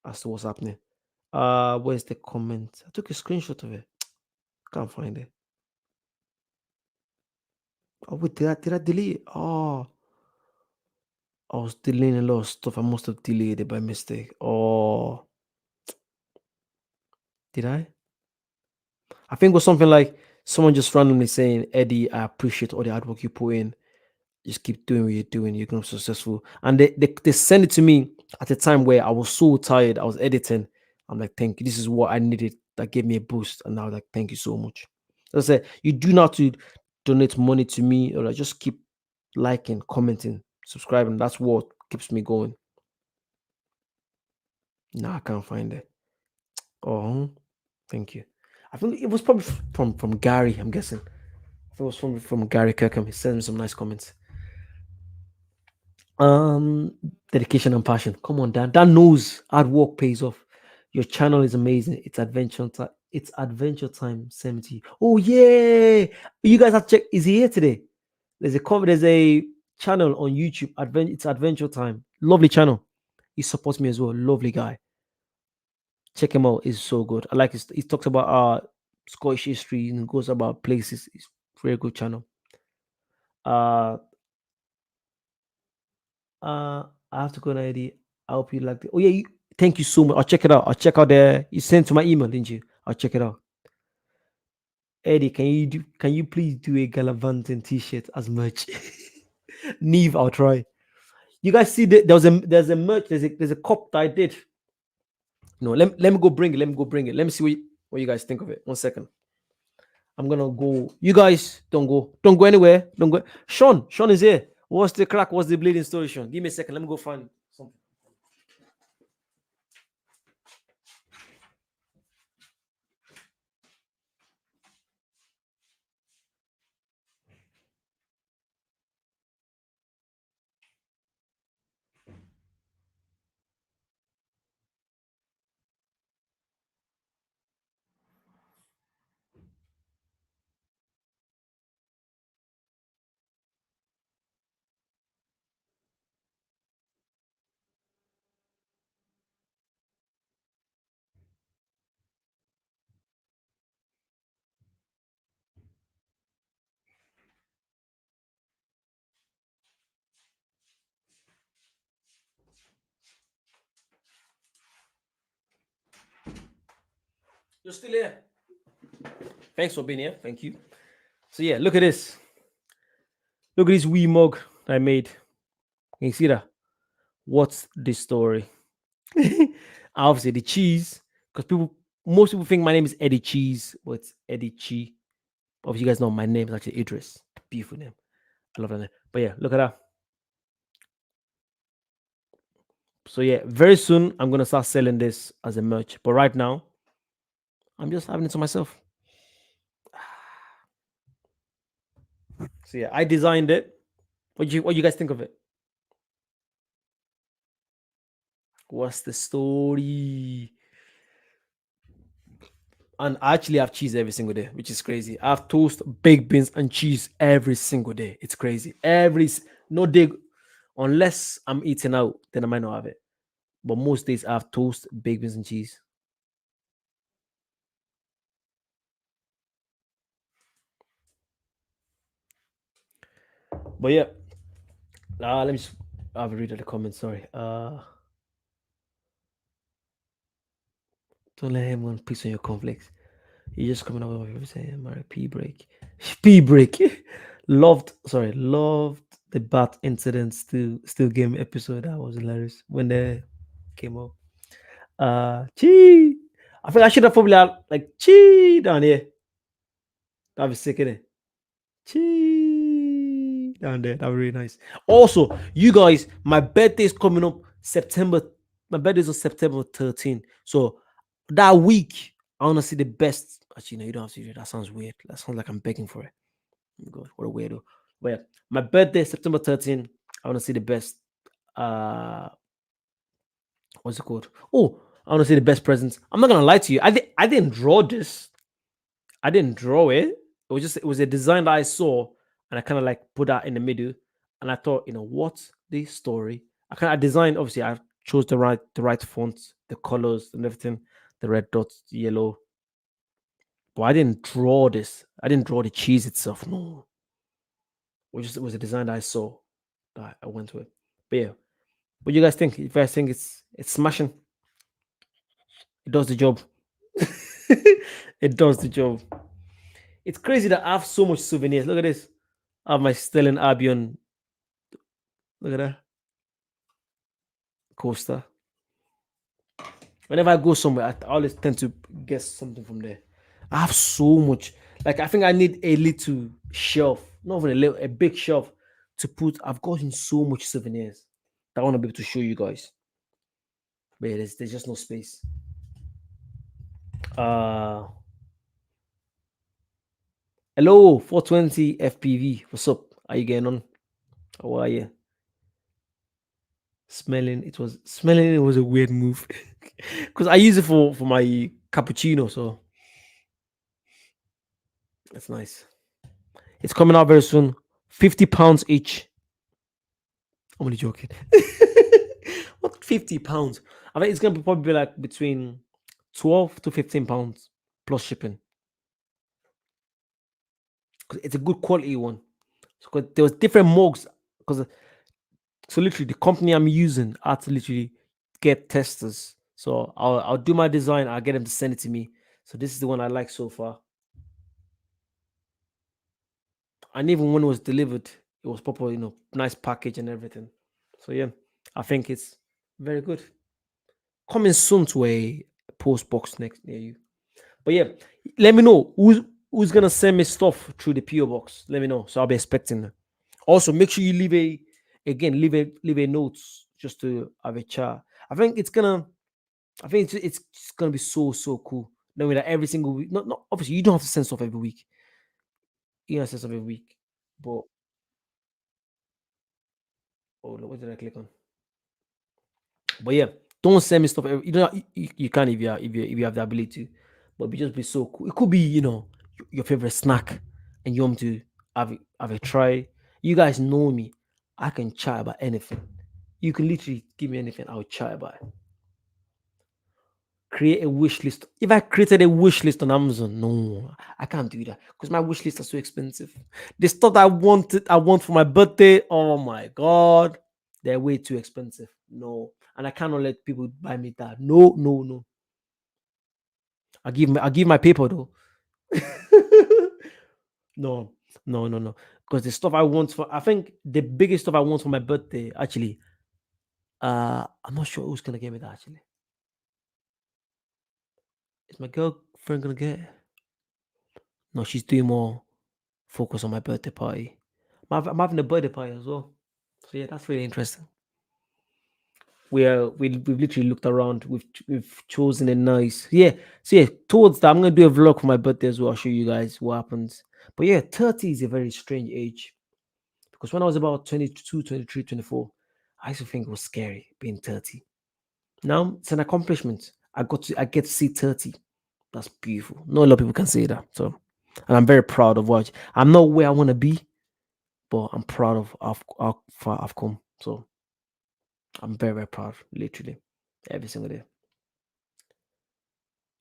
as to what's happening. Where's the comment? I took a screenshot of it. Can't find it. Oh wait, did I delete it? Oh, I was deleting a lot of stuff. I must have deleted it by mistake. Oh, did I? I think it was something like someone just randomly saying, Eddie, I appreciate all the hard work you put in. Just keep doing what you're doing. You're gonna be successful. And they sent it to me at a time where I was so tired. I was editing. I'm like, thank you. This is what I needed. That gave me a boost. And I was like, thank you so much. As I said, you do not to donate money to me, or like, just keep liking, commenting, subscribing. That's what keeps me going. No, I can't find it. Oh, thank you. I think it was probably from Gary. I'm guessing. I think it was from Gary Kirkham. He sent me some nice comments. Dedication and passion. Come on, Dan. Dan knows hard work pays off. Your channel is amazing. It's adventure time. It's adventure time. 70. Oh yeah. You guys have to check. Is he here today? There's a channel on YouTube. It's adventure time. Lovely channel. He supports me as well. Lovely guy. Check him out. It's so good. I like his. He talks about Scottish history and goes about places. It's very good channel. Uh I have to go now, Eddie. I hope you like it. Oh yeah, thank you so much. I'll check it out. I'll check out the you sent to my email, didn't you? I'll check it out. Eddie, can you please do a gallivanting t-shirt as merch? Neve, I'll try. You guys see there's a merch, there's a cup that I did. No, let me go bring it. Let me go bring it. Let me see what you guys think of it. 1 second. I'm gonna go. You guys don't go. Don't go anywhere. Don't go. Sean is here. What's the crack? What's the bleeding story, Sean? Give me a second. Let me go find something. You're still here. Thanks for being here. Thank you. So yeah, look at this. Look at this wee mug I made. Can you see that? What's the story? Obviously the cheese, because most people think my name is Eddie Cheese, but it's Eddie Chi. Obviously, you guys know my name is actually Idris. Beautiful name. I love that name. But yeah, look at that. So yeah, very soon I'm gonna start selling this as a merch. But right now, I'm just having it to myself. So yeah, I designed it. What you guys think of it? What's the story? And I actually have cheese every single day, which is crazy. I have toast, baked beans, and cheese every single day. It's crazy. No day, unless I'm eating out, then I might not have it. But most days I have toast, baked beans, and cheese. But yeah, let me just have a read of the comments. Sorry. Don't let anyone piss on your conflicts. You're just coming up with what you're saying. Mary P break. P break. Loved the bat incident. Still game episode. That was hilarious when they came up. Chee. I think I should have probably had like chee down here. That'd be sick, innit? Chee. down there. That was really nice. Also, you guys, my birthday is coming up September. My birthday is on September 13th. So that week, I want to see the best. Actually, no, you don't have to do that. That sounds weird. That sounds like I'm begging for it. Oh God, what a weirdo. But yeah, my birthday, September 13th. I want to see the best. Uh, what's it called? Oh, I want to see the best presents. I'm not gonna lie to you. I didn't draw this. I didn't draw it. It was a design that I saw, and I kind of like put that in the middle. And I thought, what's the story? I designed. Obviously, I chose the right font, the colors, and everything. The red dots, the yellow. But I didn't draw this. I didn't draw the cheese itself. No, it was a design that I saw that I went with. But yeah, what do you guys think? If I think it's smashing, it does the job. It does the job. It's crazy that I have so much souvenirs. Look at this. I have my Stellan Albion. Look at that coaster. Whenever I go somewhere, I always tend to get something from there. I have so much. Like I think I need a little shelf, not even a little, a big shelf to put. I've gotten so much souvenirs that I want to be able to show you guys. But yeah, there's just no space. Uh Hello, 420 FPV. What's up? Are you getting on? How are you? Smelling it was a weird move. Because I use it for my cappuccino, so that's nice. It's coming out very soon. £50 each. I'm only joking. What £50? I think it's gonna probably be like between 12 to £15 plus shipping. 'Cause it's a good quality one. So there was different mugs because so literally the company I'm using I had to literally get testers. So I'll do my design, I'll get them to send it to me. So this is the one I like so far. And even when it was delivered, it was proper, nice package and everything. So yeah, I think it's very good. Coming soon to a post box next near you. But yeah, let me know who's gonna send me stuff through the PO box. Let me know, so I'll be expecting. Also, make sure you leave a notes just to have a chat. I think it's gonna. I think it's just gonna be so cool. Knowing that every single week, not obviously you don't have to send stuff every week. You don't have to send stuff every week, but oh, what did I click on? But yeah, don't send me stuff. You know, you can if you have the ability to, but it just be so cool. It could be your favorite snack, and you want to have a try. You guys know me. I can chat about anything. You can literally give me anything. I'll chat about it. Create a wish list. If I created a wish list on Amazon, no, I can't do that because my wish list are so expensive. The stuff I want for my birthday. Oh my god, they're way too expensive. No, and I cannot let people buy me that. No, no, no. I give my paper though. No, no, no, no. Because the stuff I want for, I think the biggest stuff I want for my birthday, actually, I'm not sure who's gonna give me that. Actually, is my girlfriend gonna get it? No, she's doing more focus on my birthday party. I'm having a birthday party as well. So yeah, that's really interesting. We've literally looked around. We've chosen a nice, yeah. So yeah, towards that, I'm gonna do a vlog for my birthday as well. I'll show you guys what happens. But yeah, 30 is a very strange age because when I was about 22, 23, 24, I used to think it was scary being 30. Now it's an accomplishment. I get to see 30. That's beautiful. Not a lot of people can say that. So, and I'm very proud of what I'm not where I want to be, but I'm proud of how far I've come. So I'm very, very proud, literally, every single day.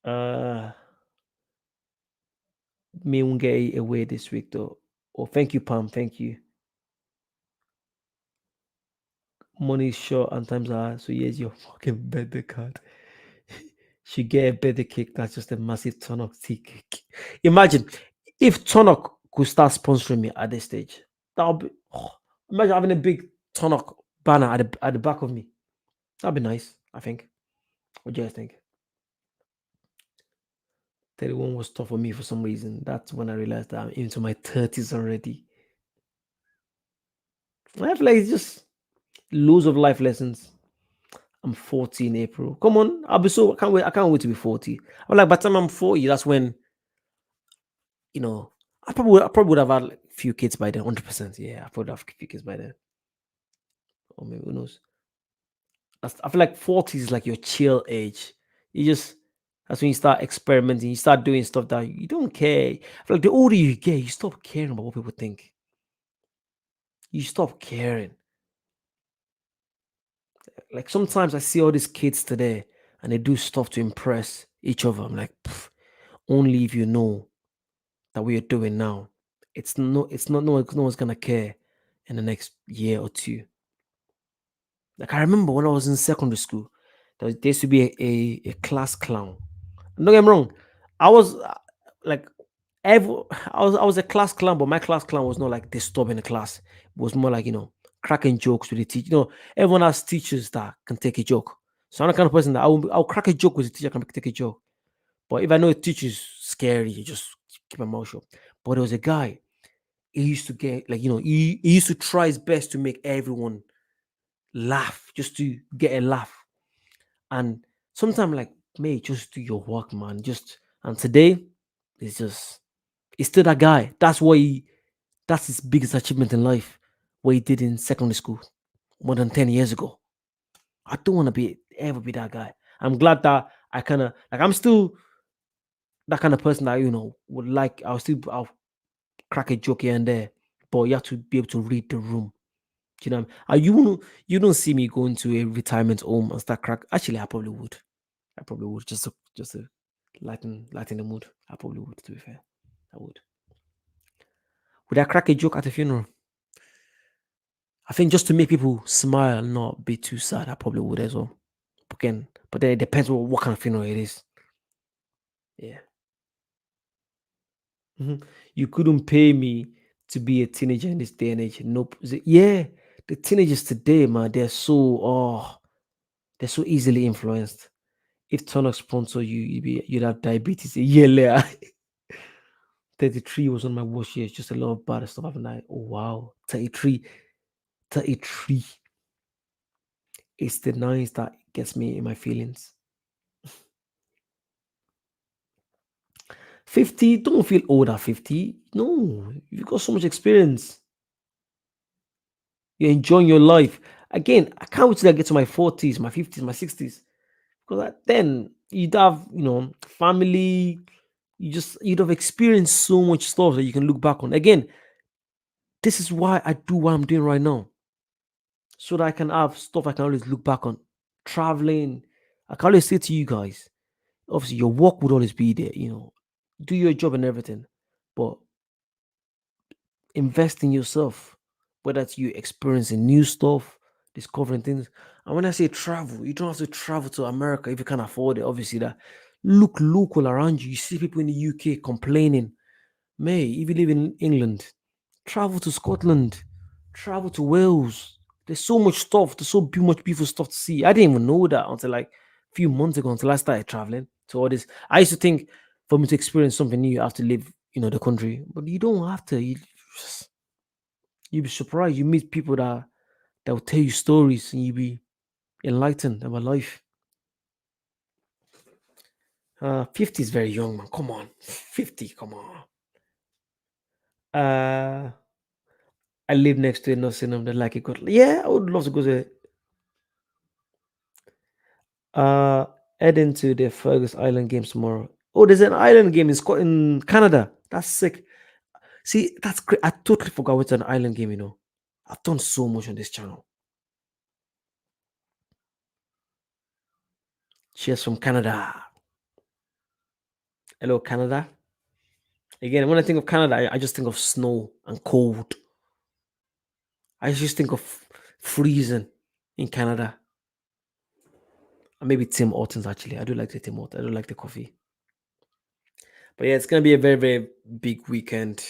Uh, me won't get away this week though. Oh, thank you, Pam. Thank you. Money is short and times are hard, so here's your fucking birthday card. She get a birthday cake that's just a massive Tunnock tea cake. Imagine if Tunnock could start sponsoring me at this stage. That would be. Imagine having a big Tunnock banner at the back of me. That'd be nice. I think. What do you guys think? 31 was tough for me for some reason. That's when I realized that I'm into my 30s already. I feel like it's just loads of life lessons. I'm 40 in April. Come on, I'll be so I can't wait. I can't wait to be 40. I'm like by the time I'm 40, that's when you know I probably would have had like a few kids by then. 100%. Yeah, I probably have a few kids by then. Or maybe who knows? I feel like 40 is like your chill age. You just that's when you start experimenting. You start doing stuff that you don't care. I feel like the older you get, you stop caring about what people think. You stop caring. Like sometimes I see all these kids today and they do stuff to impress each other. I'm like, "Pff, only if you know that what you're doing now, it's not no one's gonna care in the next year or two. Like I remember when I was in secondary school, there used to be a class clown. Don't get me wrong, I was like every I was a class clown, but my class clown was not like disturbing the class. It was more like cracking jokes with the teacher. Everyone has teachers that can take a joke. So I'm the kind of person that I'll crack a joke with the teacher, can take a joke. But if I know a teacher's scary, you just keep my mouth shut. But there was a guy. He used to get like he used to try his best to make everyone laugh, just to get a laugh. And sometimes like, mate, just do your work, man. Just and today, it's just he's still that guy. That's his biggest achievement in life. What he did in secondary school more than 10 years ago. I don't want to be ever be that guy. I'm glad that I kind of like I'm still that kind of person that would like I'll crack a joke here and there, but you have to be able to read the room. You know, you don't see me going to a retirement home and start crack. Actually, I probably would. I probably would just to lighten the mood. I probably would. To be fair, I would. Would I crack a joke at a funeral? I think just to make people smile, not be too sad. I probably would as well. Again, but then it depends on what kind of funeral it is. Yeah. Mhm. You couldn't pay me to be a teenager in this day and age. Nope. Yeah, the teenagers today, man, they're so easily influenced. If Tonox sponsor you, you'd have diabetes a year later. 33 was on my watch years, just a lot of bad stuff happened. Like, oh wow, 33, 33. It's the nines that gets me in my feelings. 50, don't feel old at 50. No, you've got so much experience. You're enjoying your life. Again, I can't wait till I get to my 40s, my 50s, my 60s. Because then you'd have, family. You'd have experienced so much stuff that you can look back on. Again, this is why I do what I'm doing right now. So that I can have stuff I can always look back on. Traveling. I can always say to you guys, obviously your work would always be there. Do your job and everything. But invest in yourself, whether it's you experiencing new stuff, discovering things. And when I say travel, you don't have to travel to America if you can't afford it. Obviously, that look local around you. You see people in the UK complaining. May, if you live in England, travel to Scotland, travel to Wales. There's so much stuff. There's much beautiful stuff to see. I didn't even know that until like a few months ago, until I started traveling to all this. I used to think for me to experience something new, you have to leave, the country. But you don't have to. You'll be surprised. You meet people that will tell you stories and you'll be enlightened about life. 50 is very young, man. Come on. 50, come on. Uh, I live next to a nursing home that like it got. Yeah, I would love to go to uh heading to the Fergus Island games tomorrow. Oh, there's an island game in Canada. That's sick. See, that's great. I totally forgot what's an island game. I've done so much on this channel. Cheers from Canada. Hello, Canada. Again, when I think of Canada, I just think of snow and cold. I just think of freezing in Canada. And maybe Tim Hortons, actually. I do like the Tim Hortons. I do like the coffee. But yeah, it's going to be a very, very big weekend.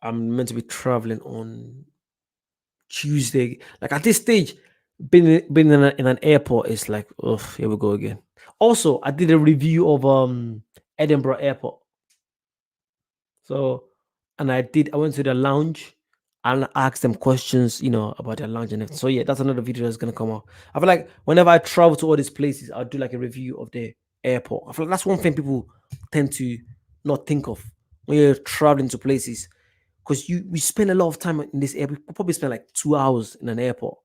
I'm meant to be traveling on Tuesday. Like at this stage, being in an airport is like, oh, here we go again. Also, I did a review of Edinburgh Airport. So, and I went to the lounge and ask them questions, about their lounge and everything. So yeah, that's another video that's gonna come out. I feel like whenever I travel to all these places, I'll do like a review of the airport. I feel like that's one thing people tend to not think of when you're traveling to places, because we spend a lot of time in this airport. We probably spend like 2 hours in an airport.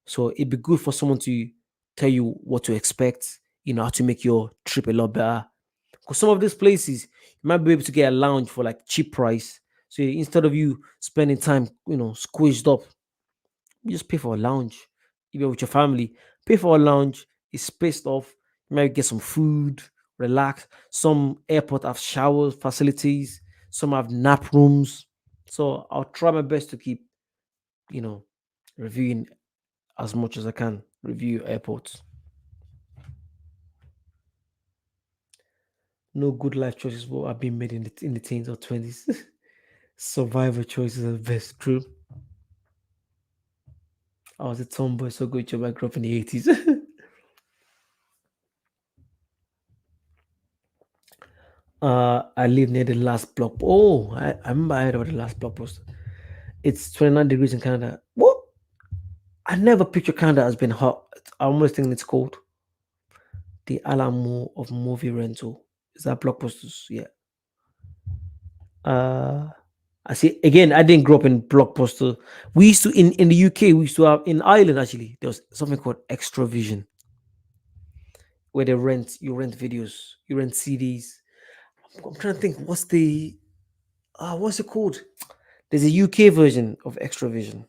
So it'd be good for someone to tell you what to expect, how to make your trip a lot better. Because some of these places, you might be able to get a lounge for like cheap price. So instead of you spending time, squeezed up, you just pay for a lounge. If you're with your family, pay for a lounge. It's spaced off. You might get some food, relax. Some airport have shower facilities. Some have nap rooms. So I'll try my best to keep, you know, reviewing as much as I can. Review airports. No good life choices will have been made in the teens or 20s. Survivor choices are best. True. I was a tomboy, so good job. I grew up in the 80s. I live near the last block. Oh, I remember I heard about the last block post. It's 29 degrees in Canada. What? I never pictured Canada as being hot. I almost think it's cold. The Alamo of movie rental. Is that blockbusters? Yeah. Uh, I see. Again, I didn't grow up in blockbuster. We used to in the UK. We used to have in Ireland actually. There was something called Extra Vision, where you rent videos, you rent CDs. I'm trying to think. What's it called? There's a UK version of Extra Vision.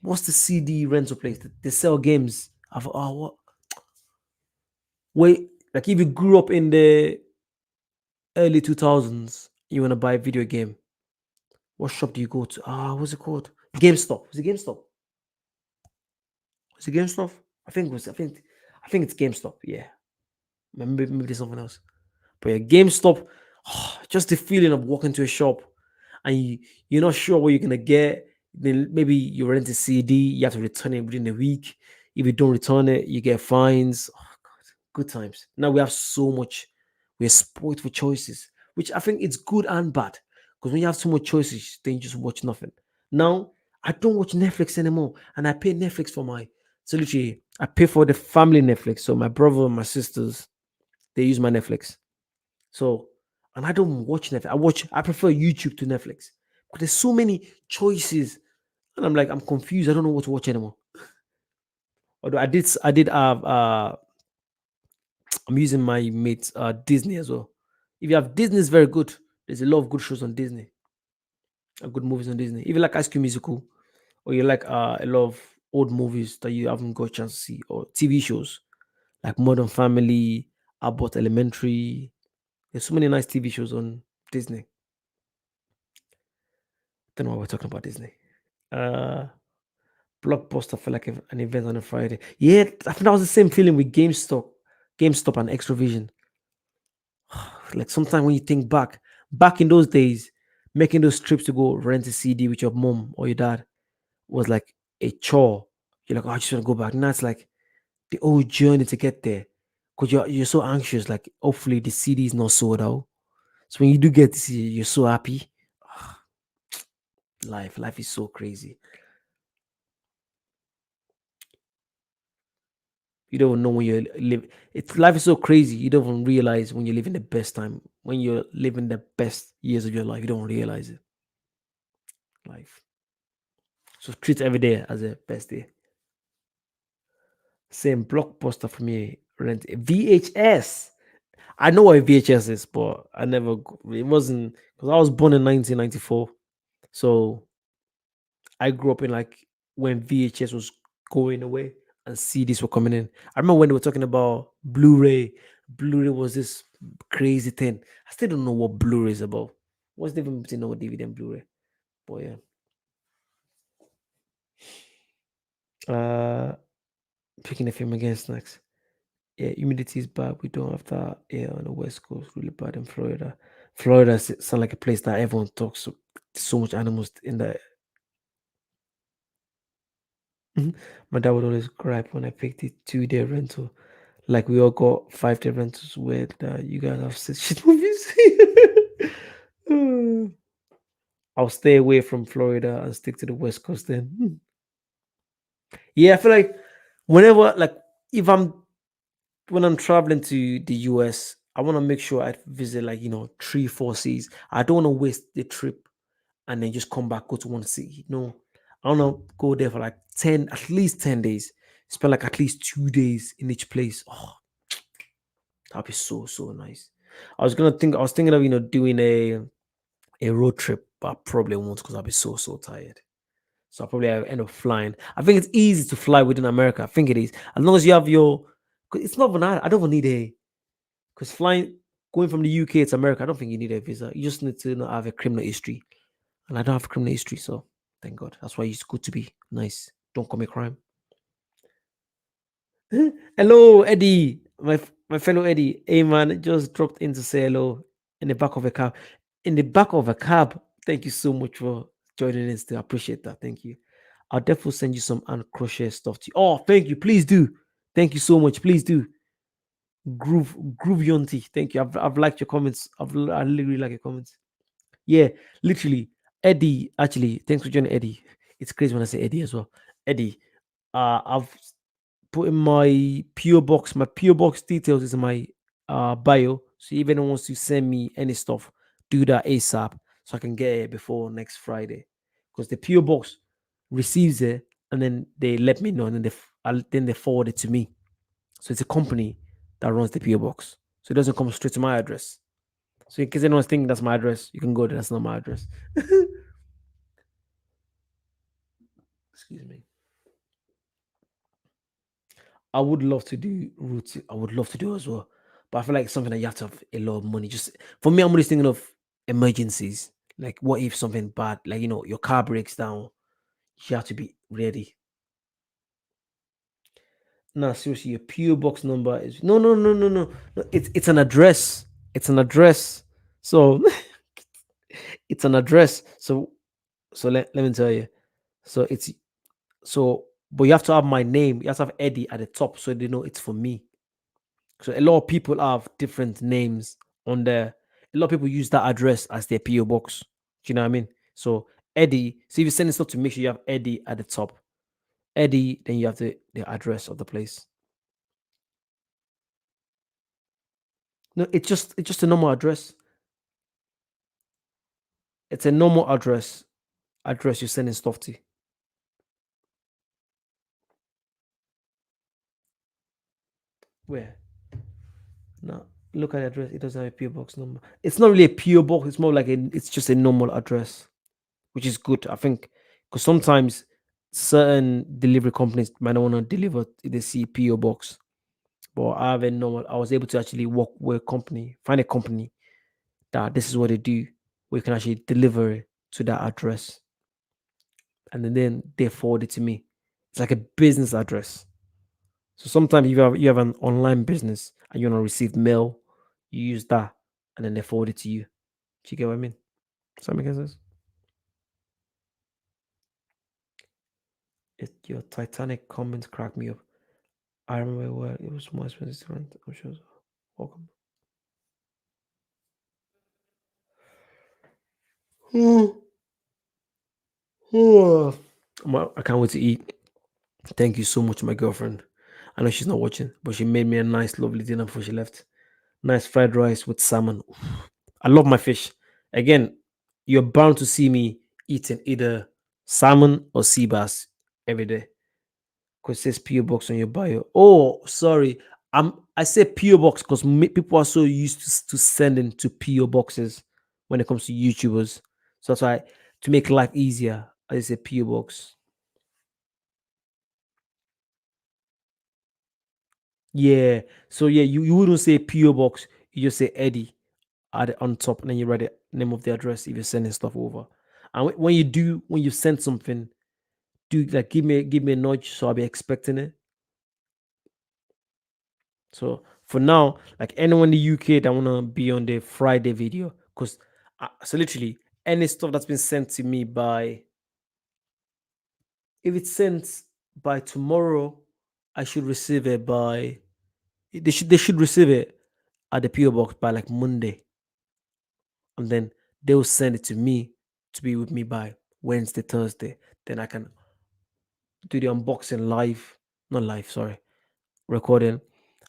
What's the CD rental place? They sell games. What? Wait, like if you grew up in the early 2000s, you want to buy a video game. What shop do you go to? What's it called? GameStop. Was it GameStop? Was it GameStop? I think it was. I think it's GameStop. Yeah, maybe there's something else. But yeah, GameStop. Just the feeling of walking to a shop and you're not sure what you're gonna get. Then maybe you rent a CD, you have to return it within a week. If you don't return it, you get fines. Oh God, good times. Now we have so much. We're spoiled for choices, which I think it's good and bad. Because when you have so much choices, then you just watch nothing. Now I don't watch Netflix anymore, and I pay Netflix for my. So literally, I pay for the family Netflix. So my brother and my sisters, they use my Netflix. So, and I don't watch Netflix. I prefer YouTube to Netflix. But there's so many choices. And I'm like, I'm confused. I don't know what to watch anymore. Although I did have I'm using my mate Disney as well. If you have Disney, it's very good. There's a lot of good shows on Disney, good movies on Disney. If you like High School Musical, or you like a lot of old movies that you haven't got a chance to see, or TV shows like Modern Family, Abbott Elementary. There's so many nice TV shows on Disney. Don't know why we're talking about Disney. Uh, Blockbuster for like an event on a Friday. Yeah, I think that was the same feeling with GameStop and Extravision. Like sometimes when you think back in those days, making those trips to go rent a CD with your mom or your dad was like a chore. You're like, oh, I just want to go back. Now it's like the whole journey to get there because you're so anxious. Like, hopefully the CD is not sold out. So when you do get to see, you're so happy. Life is so crazy. You don't know when you live. It's life is so crazy. You don't even realize when you're living the best time. When you're living the best years of your life, you don't realize it. Life. So treat every day as a best day. Same blockbuster for me. Rent a VHS. I know what a VHS is, but I never. It wasn't because I was born in 1994. So I grew up in like when VHS was going away and CDs were coming in. I remember when they were talking about Blu-ray. Blu-ray was this crazy thing. I still don't know what Blu-ray is about. What's the difference between a DVD and Blu-ray? But yeah. Uh Picking a film against next. Yeah, humidity is bad. We don't have that here on the west coast. Really bad in Florida. Florida sound like a place that everyone talks so much animals in the. Mhm. My dad would always gripe when I picked the 2-day rental. Like we all got 5-day rentals where you guys have such shit movies. I'll stay away from Florida and stick to the West Coast then. Yeah, I feel like whenever, like, if I'm when I'm traveling to the US, I want to make sure I visit, like, 3, 4 cities. I don't want to waste the trip and then just come back, go to one city. No, I want to go there for like 10, at least 10 days. Spend like at least 2 days in each place. Oh, that'd be so, so nice. I was thinking of, doing a road trip, but I probably won't because I'll be so, so tired. So I'll probably end up flying. I think it's easy to fly within America. I think it is. As long as you have your, 'cause it's not even, I don't even need because going from the UK to America, I don't think you need a visa. You just need to not have a criminal history. And I don't have a criminal history, so thank God. That's why it's good to be nice. Don't commit crime. Hello, Eddie, my fellow Eddie. Hey man, just dropped in to say hello in the back of a cab. In the back of a cab. Thank you so much for joining us. I appreciate that. Thank you. I'll definitely send you some hand crochet stuff to you. Oh, thank you. Please do. Thank you so much. Please do. Groove Yonti. Thank you. I've liked your comments. I really like your comments. Yeah, literally. Eddie, actually, thanks for joining, Eddie. It's crazy when I say Eddie as well. Eddie, I've put in my PO box. My PO box details is in my bio. So if anyone wants to send me any stuff, do that ASAP so I can get it before next Friday. Because the PO box receives it and then they let me know and then then they forward it to me. So it's a company that runs the PO box. So it doesn't come straight to my address. So in case anyone's thinking that's my address, you can go there. That's not my address. Excuse me. I would love to do routes. I would love to do as well. But I feel like it's something that you have to have a lot of money. Just for me, I'm always thinking of emergencies. Like what if something bad, like your car breaks down, you have to be ready. No, seriously, your PO box number is no. It's an address. It's an address. So it's an address. So let me tell you. So it's so but you have to have my name. You have to have Eddie at the top so they know it's for me. So a lot of people have different names on there. A lot of people use that address as their PO box. Do you know what I mean? So Eddie. So if you're sending stuff to make sure you have Eddie at the top. Eddie, then you have the address of the place. No, it's just a normal address. It's a normal address you're sending stuff to. Where? No, look at the address. It doesn't have a PO box number. It's not really a PO box. It's more like it's just a normal address, which is good, I think, because sometimes certain delivery companies might not want to deliver to the CPO box. But I have a normal. I was able to actually work with a company, find a company that this is what they do. We can actually deliver it to that address, and then they forward it to me. It's like a business address. So sometimes you have an online business and you want to receive mail, you use that, and then they forward it to you. Do you get what I mean? Does that make sense? Your Titanic comments crack me up. I remember where it was more expensive to rent. I'm sure. Welcome. I can't wait to eat. Thank you so much, my girlfriend. I know she's not watching, but she made me a nice, lovely dinner before she left. Nice fried rice with salmon. Oof. I love my fish. Again, you're bound to see me eating either salmon or sea bass every day. Because it says PO box on your bio. Oh, sorry. I say PO box because people are so used to sending to PO boxes when it comes to YouTubers. So that's why to make life easier, I say PO box. Yeah. So yeah, you wouldn't say PO box. You just say Eddie on top, and then you write the name of the address if you're sending stuff over. And when you send something, do like give me a nudge so I'll be expecting it. So for now, like anyone in the UK that wanna be on the Friday video, because so literally any stuff that's been sent to me by if it's sent by tomorrow, I should receive it by they should receive it at the PO box by like Monday, and then they'll send it to me to be with me by Wednesday, Thursday. Then I can do the unboxing live, not live, sorry, recording.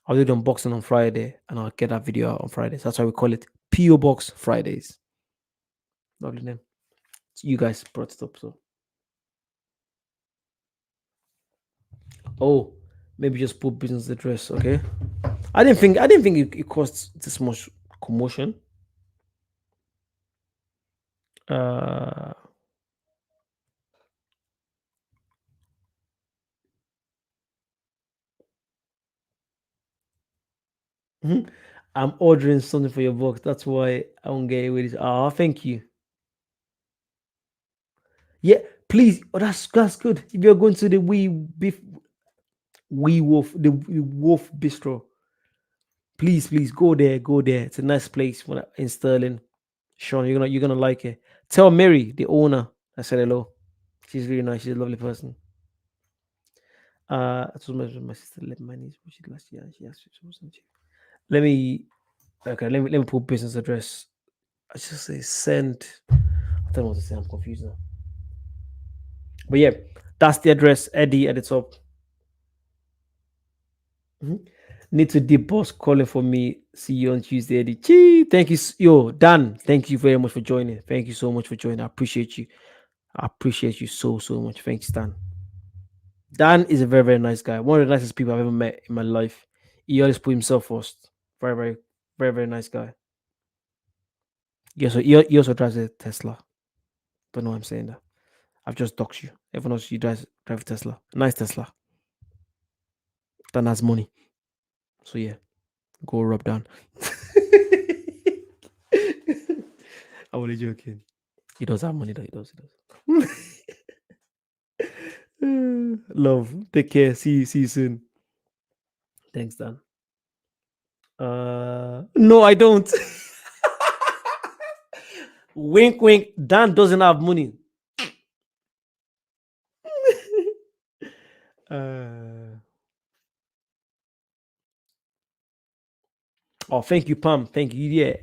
I'll do the unboxing on Friday and I'll get that video out on Friday. So that's why we call it PO Box Fridays. Lovely name. So you guys brought it up. So, oh, maybe just put business address. Okay. I didn't think it caused this much commotion. Uh, mhm. I'm ordering something for your box. That's why I won't get it with it. Ah, thank you. Yeah, please. Oh, that's good. If you're going to the Wee Wolf, the Wolf Bistro, please go there. Go there. It's a nice place in Sterling. Sean, you're gonna like it. Tell Mary, the owner, I said hello. She's really nice. She's a lovely person. I told my sister let my niece watch it last year. And she asked if it wasn't cheap. Let me okay. Let me put business address. I just say send. I don't know what to say. I'm confused now. But yeah, that's the address. Eddie at the top. Mhm. Need to deep boss calling for me. See you on Tuesday, Eddie. Gee, thank you, yo, Dan. Thank you very much for joining. Thank you so much for joining. I appreciate you. I appreciate you so much. Thanks, Dan. Dan is a very nice guy. One of the nicest people I've ever met in my life. He always put himself first. Very nice guy. He also drives a Tesla. Don't know why I'm saying that. I've just doxed you. Everyone knows you drive a Tesla. Nice Tesla. Dan has money. So yeah, go rub down. I'm only joking. He does have money though. He does. Love. Take care. See you soon. Thanks, Dan. No, I don't. Wink, wink. Dan doesn't have money. uh, oh, thank you, Pam. Thank you. Yeah,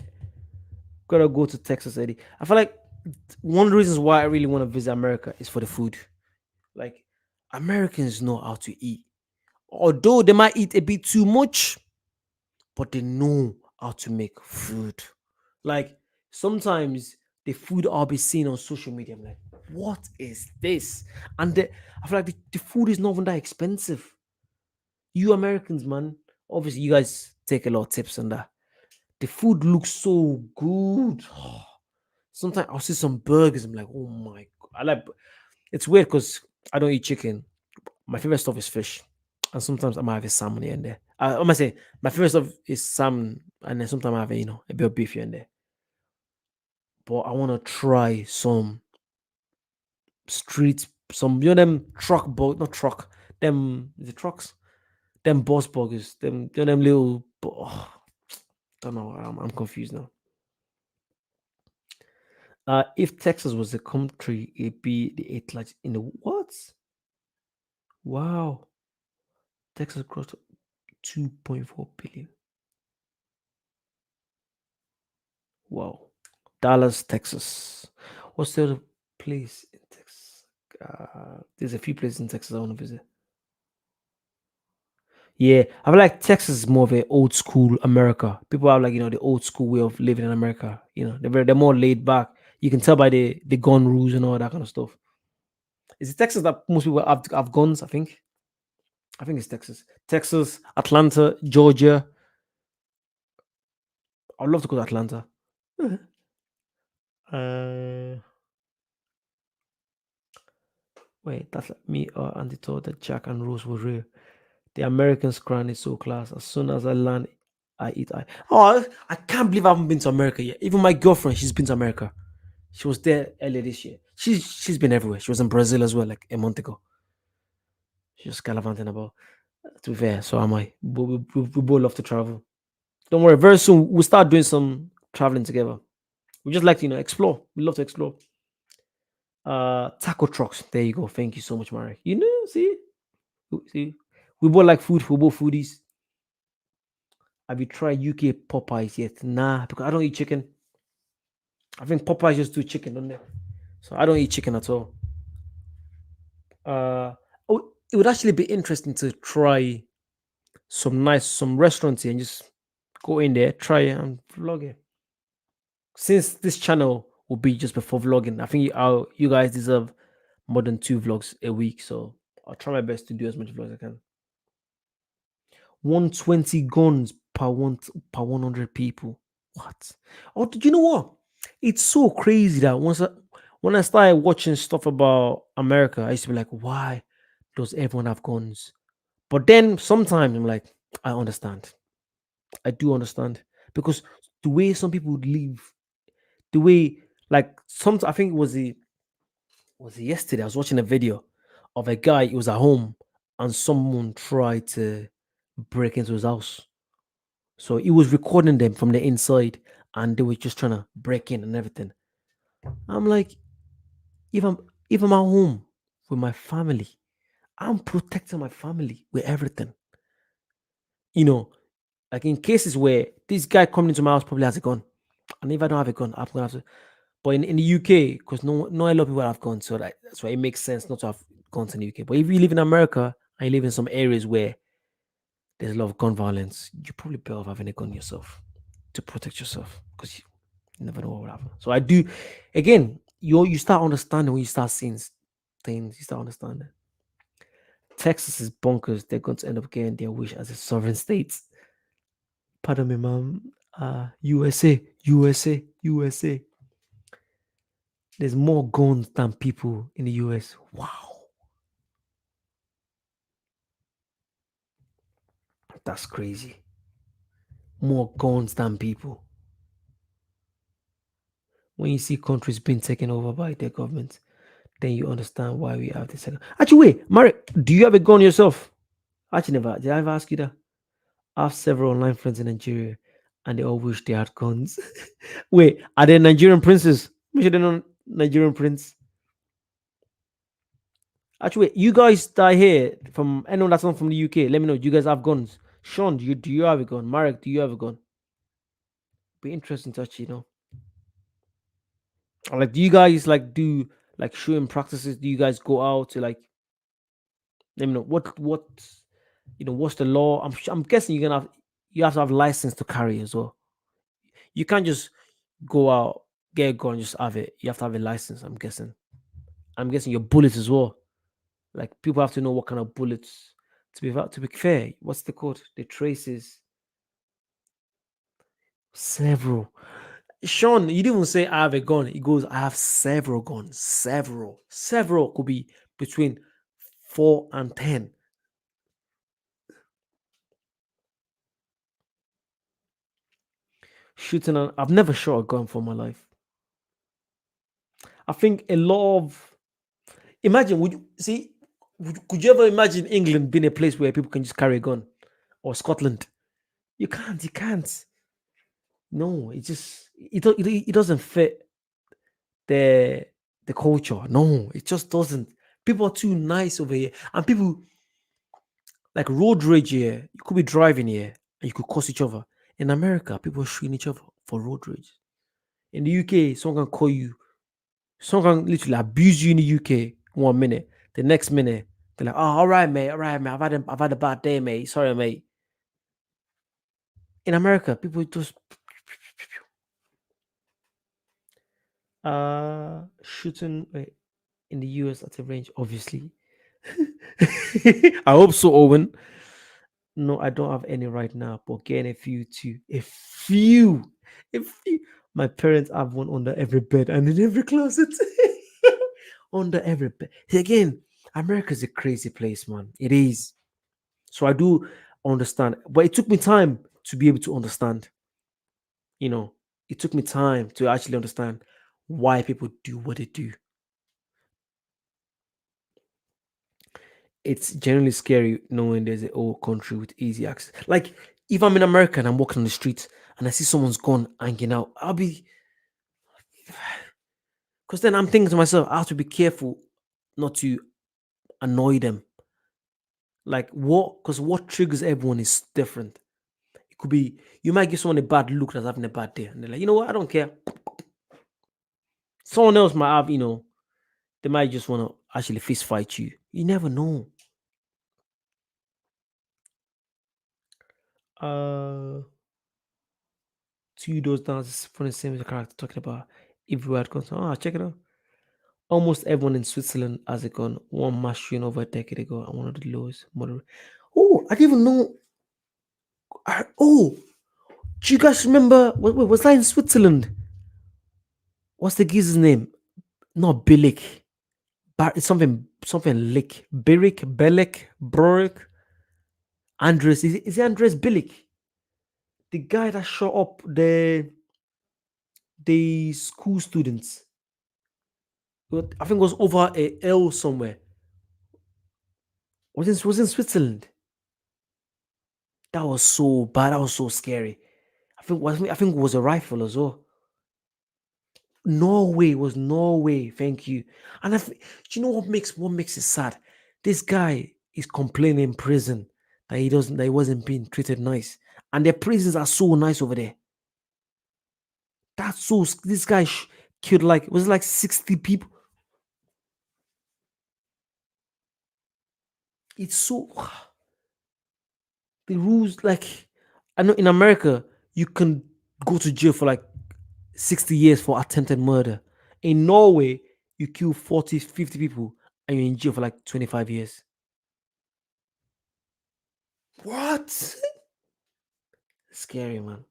gotta go to Texas, Eddie. I feel like one of the reasons why I really want to visit America is for the food. Like, Americans know how to eat, although they might eat a bit too much, but they know how to make food. Like, sometimes the food I'll be seeing on social media, I'm like, what is this? And I feel like the food is not even that expensive. You Americans, man, obviously you guys take a lot of tips on that. The food looks so good. Sometimes I'll see some burgers. I'm like, oh my god. It's weird because I don't eat chicken. My favorite stuff is fish. And sometimes I might have a salmon here and there. I might say my favorite stuff is salmon, and then sometimes I have a bit of beef here and there. But I want to try some street, some them truck but not truck, them the trucks, them boss burgers, them little. Don't know. I'm confused now. If Texas was a country, it'd be the eighth largest in the what? Wow, Texas crossed 2.4 billion. Wow, Dallas, Texas. What's the other place in Texas? There's a few places in Texas I want to visit. Yeah, I feel like Texas is more of a old school America. People have like the old school way of living in America. They're more laid back. You can tell by the gun rules and all that kind of stuff. Is it Texas that most people have guns? I think it's Texas. Texas, Atlanta, Georgia. I'd love to go to Atlanta. uh, wait, that's like me or Andy told that Jack and Rose were real. The American's crown is so class. As soon as I land, I eat. I can't believe I haven't been to America yet. Even my girlfriend, she's been to America. She was there earlier this year. She's been everywhere. She was in Brazil as well, like a month ago. She was gallivanting about. To be fair, so am I. We both love to travel. Don't worry. Very soon we'll start doing some traveling together. We just like to explore. We love to explore. Taco trucks. There you go. Thank you so much, Marek. See, we both like food. We both foodies. Have you tried UK Popeyes yet? Nah, because I don't eat chicken. I think Popeyes just do chicken, don't they? So I don't eat chicken at all. It would actually be interesting to try some restaurants here and just go in there, try it and vlog it. Since this channel will be just before vlogging, I think you guys deserve more than 2 vlogs a week. So I'll try my best to do as much vlogs as I can. 120 guns per 100 people. What? Oh, do you know what? It's so crazy that when I started watching stuff about America, I used to be like, why does everyone have guns? But then sometimes I'm like, I understand. I do understand because the way some people would live, the way like some I think it was it yesterday. I was watching a video of a guy. He was at home and someone tried to break into his house. So he was recording them from the inside, and they were just trying to break in and everything. I'm like, if I'm if I'm at home with my family, I'm protecting my family with everything. You know, like in cases where this guy coming into my house probably has a gun, and if I don't have a gun, I'm gonna have to. But in the UK, because no a lot of people have guns, so that's why it makes sense not to have guns in the UK. But if you live in America and you live in some areas where there's a lot of gun violence, you probably better off having a gun yourself to protect yourself because you never know what will happen. So I do, again, you start understanding when you start seeing things. You start understanding. Texas is bonkers. They're going to end up getting their wish as a sovereign state. Pardon me, ma'am. USA, USA, USA. There's more guns than people in the US. Wow, that's crazy. More guns than people. When you see countries being taken over by their government, then you understand why we have this. Actually, wait, Marek, do you have a gun yourself? Actually, never. Did I ever ask you that? I have several online friends in Nigeria, and they all wish they had guns. Wait, are they Nigerian princes? Make sure they're not Nigerian prince. Actually, wait, you guys that are here from anyone that's not from the UK, let me know. Do you guys have guns? Sean, do you have a gun? Marek, do you have a gun? Be interesting to actually know. Or, like, do you guys like do like shooting practices? Do you guys go out to like let me know what what's the law? I'm guessing you have to have license to carry as well. You can't just go out, get a gun, just have it. You have to have a license, I'm guessing. I'm guessing your bullets as well. Like people have to know what kind of bullets. To be fair, what's the code? The traces. Several. Sean, you didn't even say I have a gun. He goes, I have several guns. Several. Several could be between 4 and 10. Shooting I've never shot a gun for my life. I think a lot of imagine would you see could you ever imagine England being a place where people can just carry a gun? Or Scotland? You can't. No, it doesn't fit the the culture. No, it just doesn't. People are too nice over here. And people like road rage here. You could be driving here and you could curse each other. In America, people are shooting each other for road rage. In the UK, someone can call you, someone can literally abuse you in the UK 1 minute. The next minute, they're like, oh, all right, mate. I've had a bad day, mate. Sorry, mate. In America, people just shooting in the US at a range, obviously. I hope so, Owen. No, I don't have any right now, but getting a few too. A few. A few. My parents have one under every bed and in every closet. Under every bed. Again, America's a crazy place, man. It is. So I do understand. But it took me time to be able to understand. You know, it took me time to actually understand why people do what they do. It's generally scary knowing there's a whole country with easy access. Like if I'm in America and I'm walking on the street and I see someone's gun hanging out, I'll be because then I'm thinking to myself, I have to be careful not to annoy them. Like what? Because what triggers everyone is different. It could be you might give someone a bad look that's having a bad day, and they're like, you know what? I don't care. Someone else might have, They might just want to actually fist fight you. You never know. Uh, two doors down is from the same character talking about if we had gone. Check it out. Almost everyone in Switzerland has a gun. One mass shooting over a decade ago, and one of the lowest moderate. Oh, I didn't even know. Oh, do you guys remember? Was that in Switzerland? What's the geezer's name? Not Bilic. It's something Lick. Birick, Belek, Brorick, Andres. Is it Andres Bilic? The guy that shot up the school students. I think it was over a L somewhere. Was in Switzerland. That was so bad. That was so scary. I think it was a rifle as well. Norway was Norway. Thank you. And do you know what makes it sad? This guy is complaining in prison that he wasn't being treated nice, and their prisons are so nice over there. This guy killed like 60 people. It's so the rules like I know in America you can go to jail for like 60 years for attempted murder. In Norway, you kill 40, 50 people and you're in jail for like 25 years. What? Scary, man.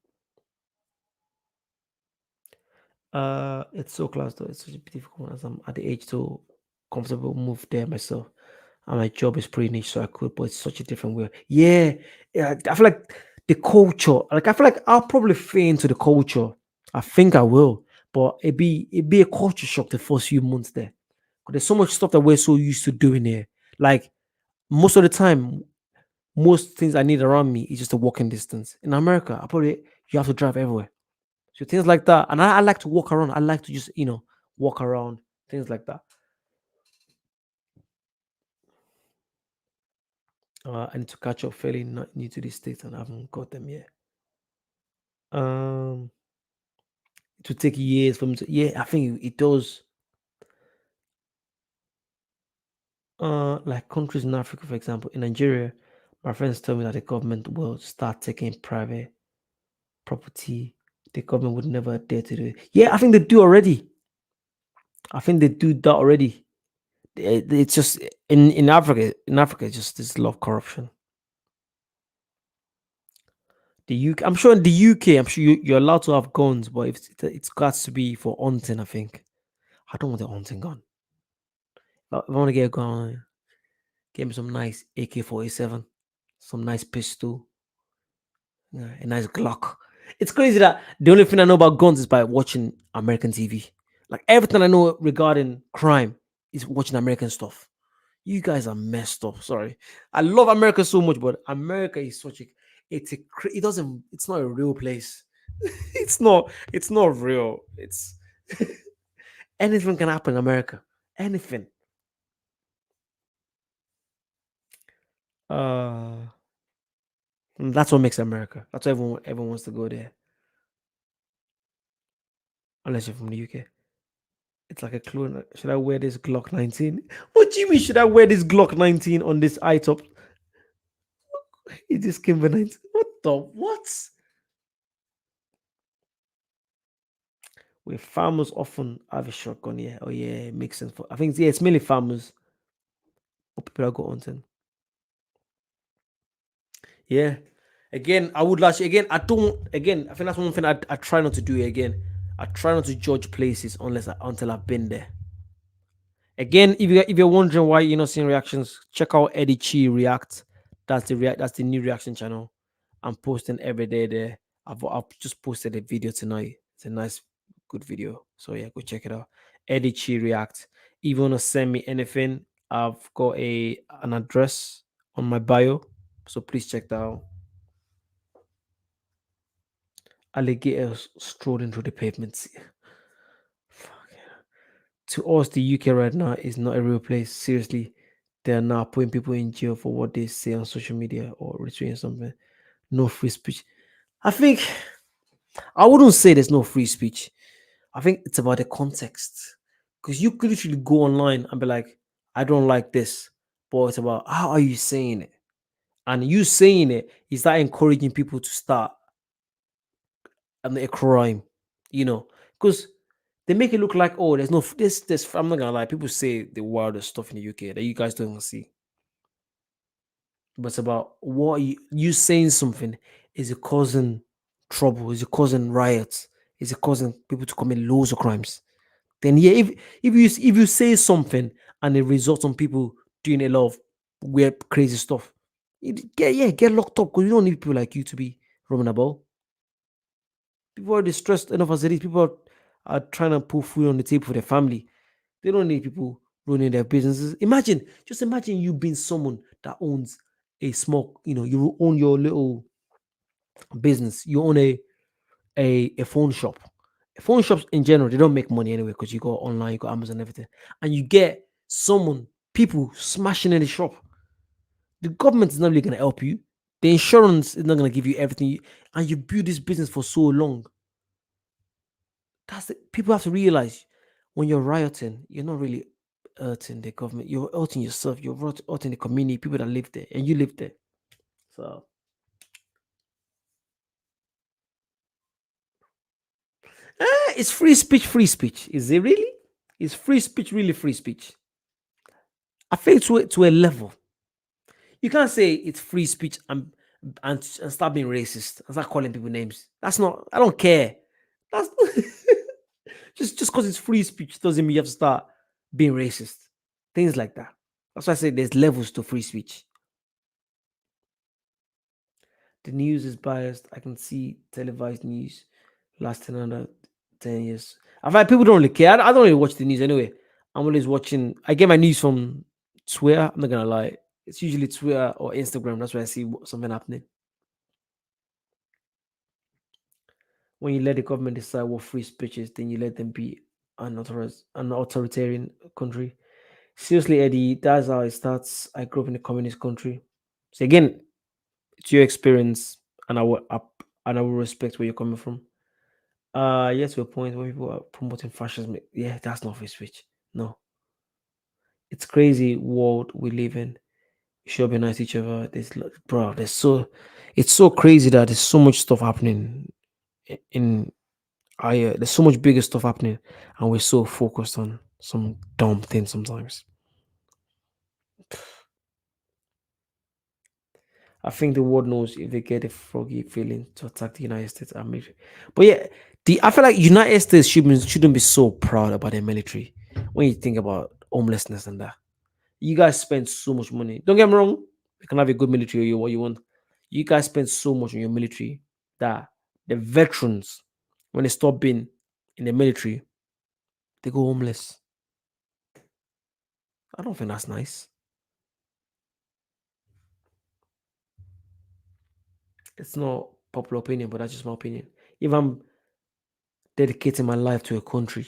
It's so close though. It's such a difficult one as I'm at the age to comfortable move there myself. And my job is pretty niche, so I could, but it's such a different way. Yeah, yeah. I feel like the culture, like I feel like I'll probably fit into the culture. I think I will, but it'd be a culture shock the first few months there. 'Cause there's so much stuff that we're so used to doing here. Like most of the time, most things I need around me is just a walking distance. In America, I probably you have to drive everywhere. So things like that. And I like to walk around. I like to just, walk around, things like that. I need to catch up fairly not new to the States and I haven't got them yet. Um, it will take years for me to, yeah, I think it does. Like countries in Africa, for example, in Nigeria, my friends tell me that the government will start taking private property. The government would never dare to do it. Yeah, I think they do already. I think they do that already. It's just in Africa. In Africa, it's just there's a lot of corruption. The UK, I'm sure in the UK, I'm sure you're allowed to have guns, but it's got to be for hunting. I think I don't want a hunting gun. If I want to get a gun, get me some nice AK-47, some nice pistol, yeah, a nice Glock. It's crazy that the only thing I know about guns is by watching American TV. Like everything I know regarding crime is watching American stuff. You guys are messed up. Sorry, I love America so much, but America is such a it doesn't it's not a real place. It's not real. It's anything can happen in America. Anything. Uh and that's what makes America. That's why everyone wants to go there. Unless you're from the UK. It's like a clone. Should I wear this Glock 19? What do you mean should I wear this Glock 19 on this eye top? It just came by 19. What the what? Where farmers often have a shotgun, yeah. Oh yeah, it makes sense. I think yeah, it's mainly farmers or people that go hunting. Yeah. Again, I would like again. I don't. Again, I think that's one thing I try not to do. Again, I try not to judge places until I've been there. Again, if you're wondering why you're not seeing reactions, check out Eddie Chi React. That's the new reaction channel. I'm posting every day there. I've just posted a video tonight. It's a nice, good video. So yeah, go check it out. Eddie Chi React. If you wanna send me anything, I've got an address on my bio. So please check that out. Alligators strolling through the pavements. Fuck. To us, the UK right now is not a real place. Seriously, they are now putting people in jail for what they say on social media or retweeting something. No free speech. I think I wouldn't say there's no free speech. I think it's about the context. Because you could literally go online and be like, I don't like this, but it's about how are you saying it? And you saying it is that encouraging people to start a crime, you know? Because they make it look like, oh, there's no this. I'm not gonna lie, people say the wildest stuff in the UK that you guys don't even see, but it's about what you saying something is it causing trouble, is it causing riots, is it causing people to commit loads of crimes? Then yeah, if you say something and it results on people doing a lot of weird, crazy stuff, get locked up because you don't need people like you to be roaming about. People are distressed enough as it is. People are trying to put food on the table for their family. They don't need people running their businesses. Just imagine you being someone that owns a small, you own your little business. You own a phone shop. Phone shops in general, they don't make money anyway because you go online, you got Amazon, everything, and you get people smashing in the shop. The government is not really going to help you. The insurance is not going to give you everything, and you build this business for so long. People have to realize when you're rioting, you're not really hurting the government. You're hurting yourself. You're hurting the community, people that live there, and you live there. So it's free speech. Free speech is it really? Is free speech really free speech? I think to a level. You can't say it's free speech and start being racist and start calling people names. That's not. I don't care. That's just because it's free speech doesn't mean you have to start being racist. Things like that. That's why I say there's levels to free speech. The news is biased. I can see televised news lasting under 10 years. I find people don't really care. I don't really watch the news anyway. I'm always watching. I get my news from Twitter. I'm not gonna lie. It's usually Twitter or Instagram. That's where I see something happening. When you let the government decide what free speech is, then you let them be an authoritarian country. Seriously, Eddie, that's how it starts. I grew up in a communist country. So again, it's your experience, and I will respect where you're coming from. Yes, to a point where people are promoting fascism. Yeah, that's not free speech. No, it's crazy world we live in. We should be nice to each other. Bro, it's so crazy that there's so much stuff happening in there's so much bigger stuff happening, and we're so focused on some dumb thing sometimes. I think the world knows if they get a froggy feeling to attack the United States and military. But yeah, I feel like United States shouldn't be so proud about their military when you think about homelessness and that. You guys spend so much money. Don't get me wrong, you can have a good military or what you want. You guys spend so much on your military that the veterans, when they stop being in the military, they go homeless. I don't think that's nice. It's not popular opinion, but that's just my opinion. If I'm dedicating my life to a country,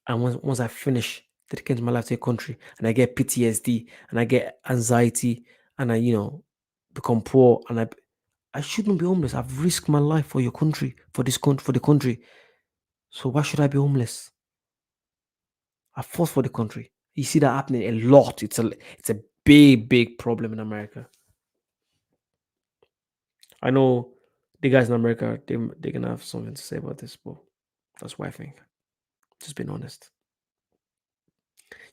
and once I finish dedicating my life to a country, and I get PTSD, and I get anxiety, and I become poor, and I shouldn't be homeless. I've risked my life for your country, for this country, for the country. So why should I be homeless? I fought for the country. You see that happening a lot. It's a big problem in America. I know the guys in America, they're gonna have something to say about this, but that's what I think. Just being honest.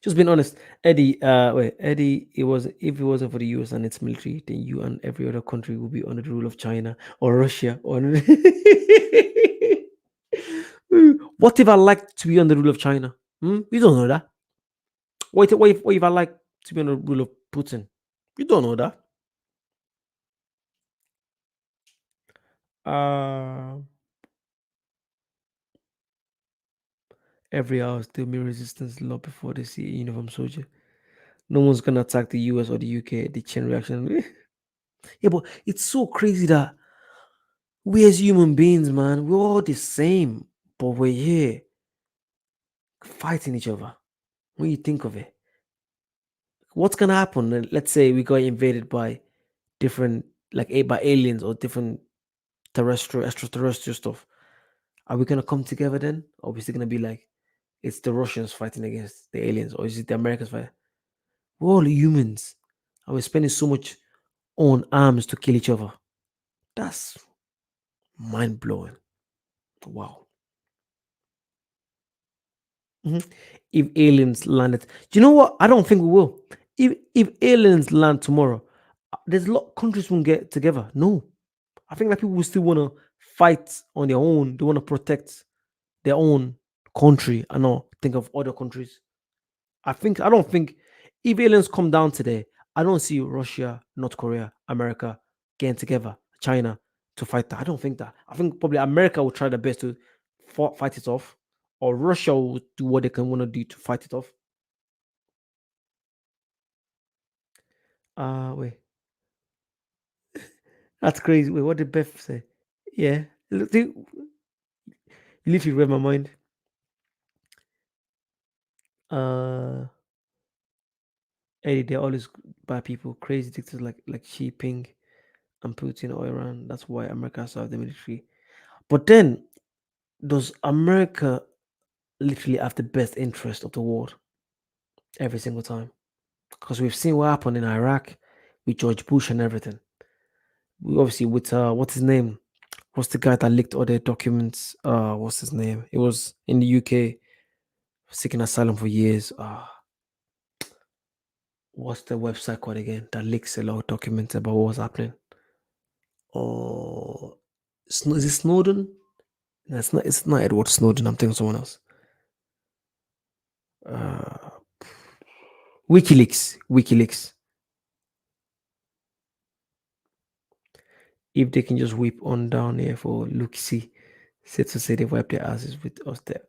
Just being honest. Eddie, wait, Eddie, if it wasn't for the US and its military, then you and every other country would be under the rule of China or Russia or what if I like to be under the rule of China? You don't know that. What if I like to be under the rule of Putin? You don't know that. Uh every hour still be resistance law before they see a uniform soldier. No one's gonna attack the US or the UK. The chain reaction. Yeah, but it's so crazy that we as human beings, man, we're all the same, but we're here fighting each other. When you think of it, what's gonna happen? Let's say we got invaded by different, like by aliens or different extraterrestrial stuff. Are we gonna come together then? Or are we still gonna be like It's the Russians fighting against the aliens, or is it the Americans fighting? We're all humans, and we're spending so much on arms to kill each other. That's mind blowing. Wow. Mhm. If aliens landed, do you know what? I don't think we will. If aliens land tomorrow, there's a lot countries won't get together. No, I think that people will still want to fight on their own. They want to protect their own country and not think of other countries. I don't think if aliens come down today, I don't see Russia, North Korea, America getting together, China to fight that. I don't think that. I think probably America will try their best to fight it off, or Russia will do what they can want to do to fight it off. Wait, that's crazy. Wait, what did Beth say? Yeah, you literally read my mind. Uh, Eddie, they're always bad people, crazy dictators like Xi Jinping and Putin or Iran. That's why America has to have the military. But then, does America literally have the best interest of the world every single time? Because we've seen what happened in Iraq with George Bush and everything. We obviously with what's his name? What's the guy that leaked all the documents? What's his name? It was in the UK, seeking asylum for years. What's the website called again? That leaks a lot of documents about what was happening. Oh, is it Snowden? No, it's not. It's not Edward Snowden. I'm thinking of someone else. Uh, WikiLeaks. WikiLeaks. If they can just whip on down here for look see, said to say they wipe their asses with us there.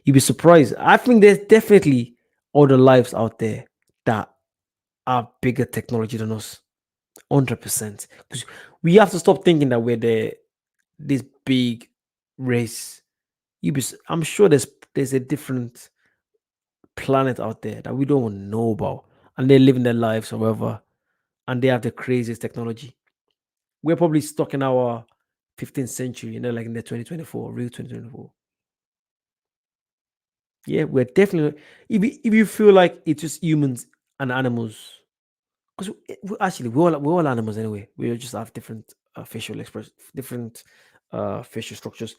You'd be surprised. I think there's definitely other lives out there that are bigger technology than us. 100%. Because we have to stop thinking that we're this big race. I'm sure there's a different planet out there that we don't know about, and they're living their lives, however, and they have the craziest technology. We're probably stuck in our 15th century, like in the 2024, real 2024. Yeah, we're definitely. If you feel like it's just humans and animals, because actually we're all animals anyway. We just have different facial express, different facial structures.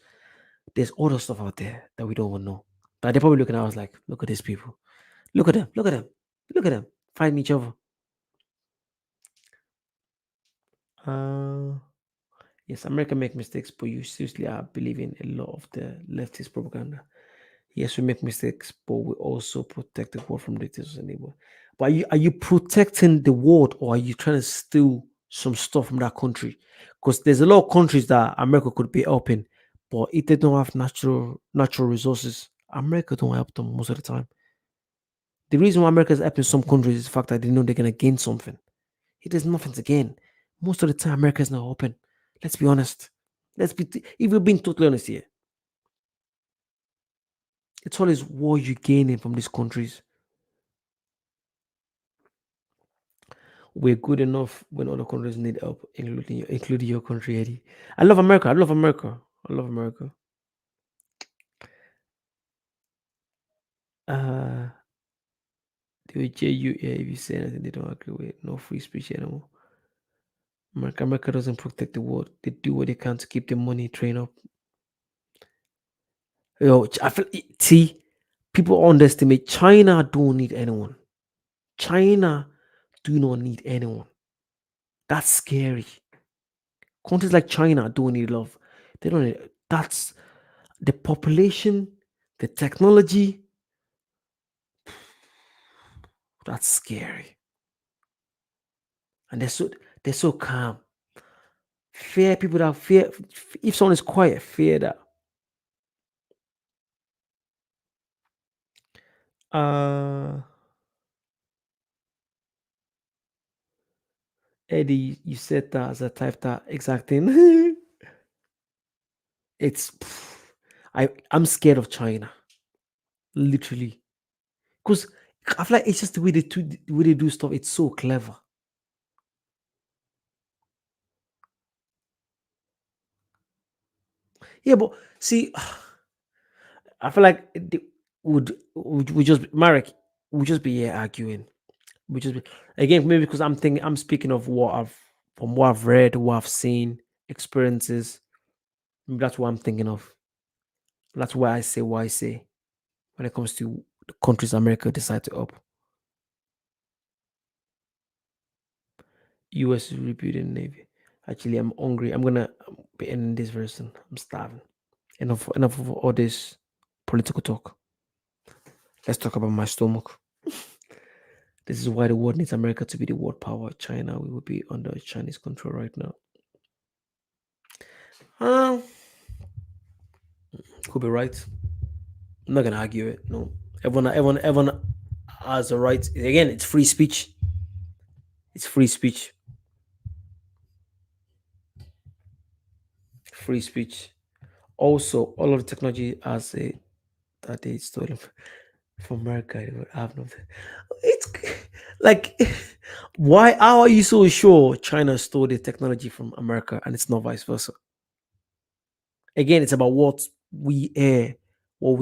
There's other stuff out there that we don't even know. But they're probably looking at us like, look at these people, look at them, look at them, look at them, fighting each other. Uh, yes, America make mistakes, but you seriously are believing a lot of the leftist propaganda. Yes, we make mistakes, but we also protect the world from dictators and evil. But are you protecting the world, or are you trying to steal some stuff from that country? Because there's a lot of countries that America could be helping, but if they don't have natural resources, America don't help them most of the time. The reason why America is helping some countries is the fact that they know they're gonna gain something. It is nothing to gain. Most of the time, America is not open. Let's be honest. If we're being totally honest here, it's always what you're gaining from these countries. We're good enough when other countries need help, including your country, Eddie. I love America. I love America. I love America. Uh, they will jail you here if you say anything they don't agree with. No free speech anymore. America doesn't protect the world. They do what they can to keep the money train up. I feel see, people underestimate China. Don't need anyone. China do not need anyone. That's scary. Countries like China don't need love. They don't need. That's the population, the technology. That's scary. And they're so calm. Fear people that fear. If someone is quiet, fear that. Uh, Eddie, you said that as a type that exact thing. it's. I'm scared of China, literally, because I feel like it's just the way they do stuff. It's so clever. Yeah, but see, I feel like would we just Marek would just be here arguing. We just be, again maybe because I'm speaking of what I've from what I've read, what I've seen, experiences. Maybe that's what I'm thinking of. That's why I say what I say when it comes to the countries America decide to up. US is rebuilding the Navy. Actually, I'm hungry. I'm gonna be ending this very soon. I'm starving. Enough of all this political talk. Let's talk about my stomach. This is why the world needs America to be the world power. China, we will be under Chinese control right now. Um, could be right. I'm not gonna argue it. No, everyone has a right. Again, it's free speech. It's free speech. Free speech. Also, all of the technology has a that they stolen from America. They would have nothing. It's like, why? How are you so sure China stole the technology from America and it's not vice versa? Again, it's about what we hear, what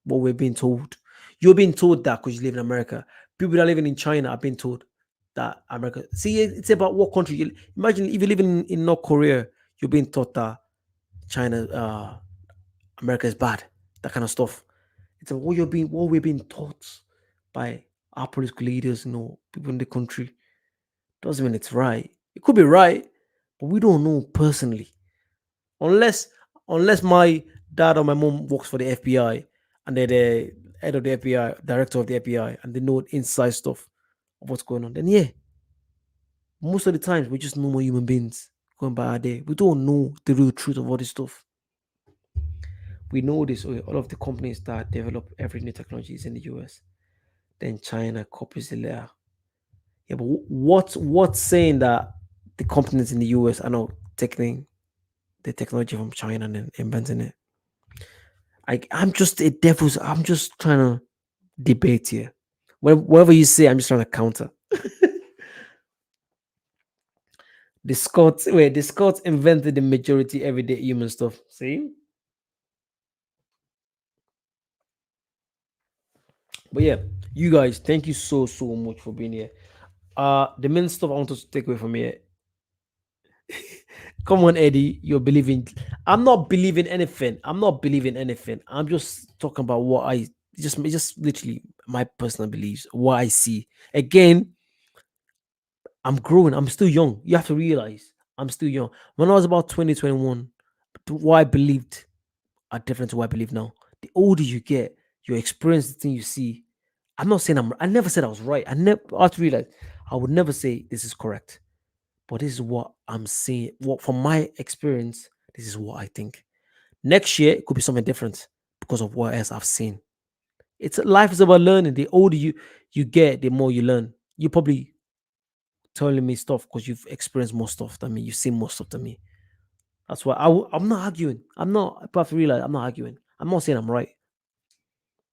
we're being told. You're being told that because you live in America. People that are living in China are being told that America. See, it's about what country you imagine. If you live in North Korea, you're being taught that China, America is bad. That kind of stuff. It's about what we're being taught by our political leaders. People in the country. Doesn't mean it's right. It could be right, but we don't know personally. Unless unless my dad or my mom works for the FBI and they're the head of the FBI, director of the FBI, and they know inside stuff of what's going on, then yeah, most of the times we're just normal human beings going by our day. We don't know the real truth of all this stuff. We know this. All of the companies that develop every new technology is in the US. Then China copies it later. Yeah, but what's saying that the companies in the US are not taking the technology from China and then inventing it? I'm just trying to debate here. Whatever you say, I'm just trying to counter. The Scots invented the majority everyday human stuff. See? But yeah, you guys, thank you so much for being here. The main stuff I want us to take away from here. Come on, Eddie, you're believing. I'm not believing anything. I'm not believing anything. I'm just talking about what I just literally my personal beliefs, what I see. Again, I'm growing. I'm still young. You have to realize I'm still young. When I was about 2021, what I believed are different to what I believe now. The older you get, your experience, the thing you see. I'm not saying I never said I was right. I have to realize I would never say this is correct. But this is what I'm seeing. What from my experience, this is what I think. Next year it could be something different because of what else I've seen. It's life is about learning. The older you get, the more you learn. You probably telling me stuff because you've experienced more stuff than me. You've seen more stuff than me. That's why I'm not arguing. I'm not. But I have to realize I'm not arguing. I'm not saying I'm right.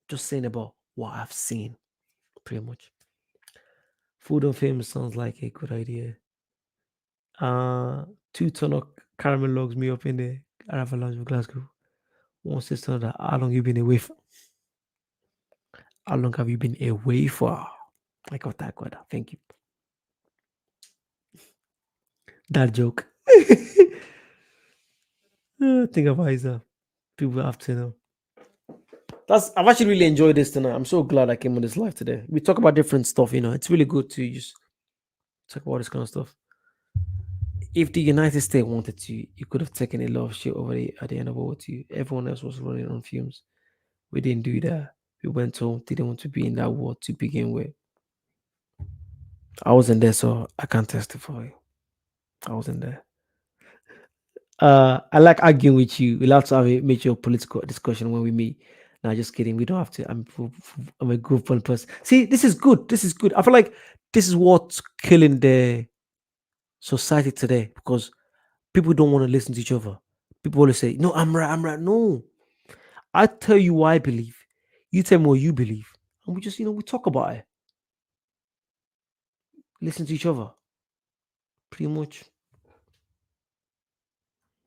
Just saying about what I've seen, pretty much. Food and fame sounds like a good idea. Uh, 2 ton of caramel logs me up in the Arrival Lounge of Glasgow. One sister that how long you been away for? How long have you been away for? I got that. Got that. Thank you. That joke. Think about it. People have to know. I've actually really enjoyed this tonight. I'm so glad I came on this live today. We talk about different stuff, It's really good to just talk about this kind of stuff. If the United States wanted to, you could have taken a lot of shit over at the end of World War II. Everyone else was running on fumes. We didn't do that. We went home, didn't want to be in that war to begin with. I wasn't there, so I can't testify. I wasn't there. I like arguing with you. We'll have to have a major political discussion when we meet. No, just kidding. We don't have to. I'm a good fun person. See, this is good. This is good. I feel like this is what's killing the society today because people don't want to listen to each other. People always say, "No, I'm right. I'm right." No, I tell you what I believe. You tell me what you believe, and we just we talk about it. Listen to each other. Pretty much.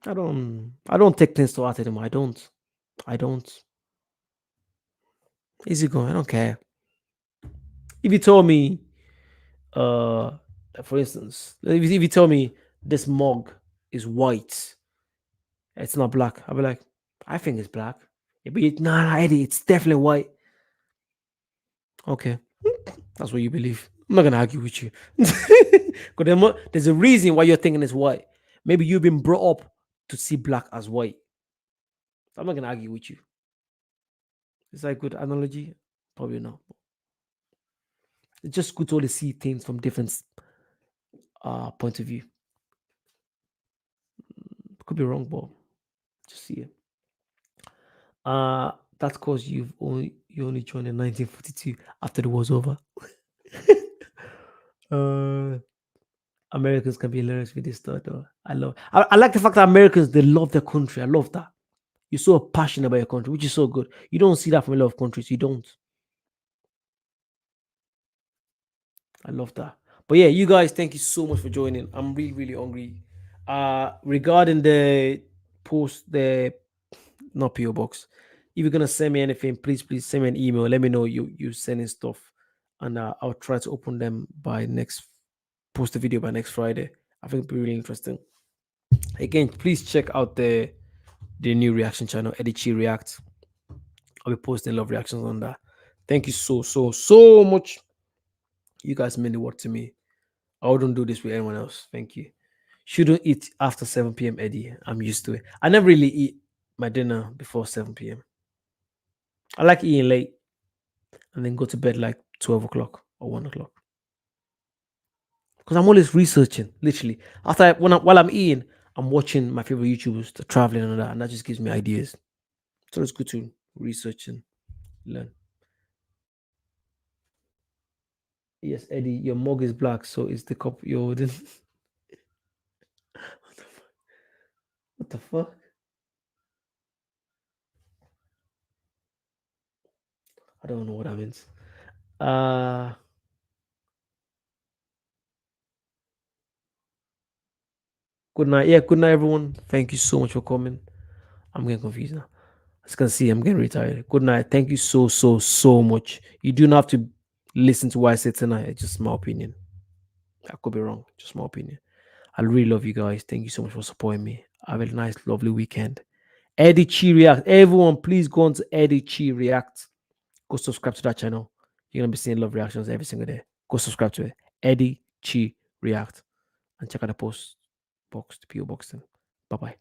I don't take things to heart anymore. I don't. Easy going. I don't care. If you told me, for instance, if you tell me this mug is white, it's not black, I'll be like, I think it's black. But nah, Eddie, it's definitely white. Okay, that's what you believe. I'm not gonna argue with you. Because there's a reason why you're thinking it's white. Maybe you've been brought up to see black as white. I'm not gonna argue with you. Is that a good analogy? Probably not. It's just good to only see things from different point of view. Could be wrong, but just see it. That's because you only joined in 1942 after the war's over. uh, Americans can be hilarious with this stuff, though. I like the fact that Americans, they love their country. I love that. You're so passionate about your country, which is so good. You don't see that from a lot of countries. You don't. I love that. But yeah, you guys, thank you so much for joining. I'm really, really hungry. Regarding the post, the not PO box. If you're gonna send me anything, please send me an email. Let me know you sending stuff, and I'll try to open them by next post the video by next Friday. I think it'll be really interesting. Again, please check out the new reaction channel, Eddie Chi React. I'll be posting a lot of reactions on that. Thank you so much. You guys mean the word to me. I wouldn't do this with anyone else. Thank you. Shouldn't eat after 7 p.m. Eddie. I'm used to it. I never really eat my dinner before 7 p.m. I like eating late and then go to bed like 12 o'clock or 1 o'clock. Because I'm always researching, literally. While I'm eating, I'm watching my favorite YouTubers, the traveling and that just gives me ideas. So it's good to research and learn. Yes, Eddie, your mug is black, so it's the cup you're holding. What the fuck? I don't know what that means. Uh Good night. Yeah, good night, everyone. Thank you so much for coming. I'm getting confused now. As you can see, I'm getting retired. Good night. Thank you so much. You do not have to listen to what I said tonight. It's just my opinion. I could be wrong. Just my opinion. I really love you guys. Thank you so much for supporting me. Have a nice, lovely weekend. Eddie Chi React. Everyone, please go on to Eddie Chi React. Go subscribe to that channel. You're gonna be seeing love reactions every single day. Go subscribe to it. Eddie Chi React. And check out the post box, the PO box. Bye bye.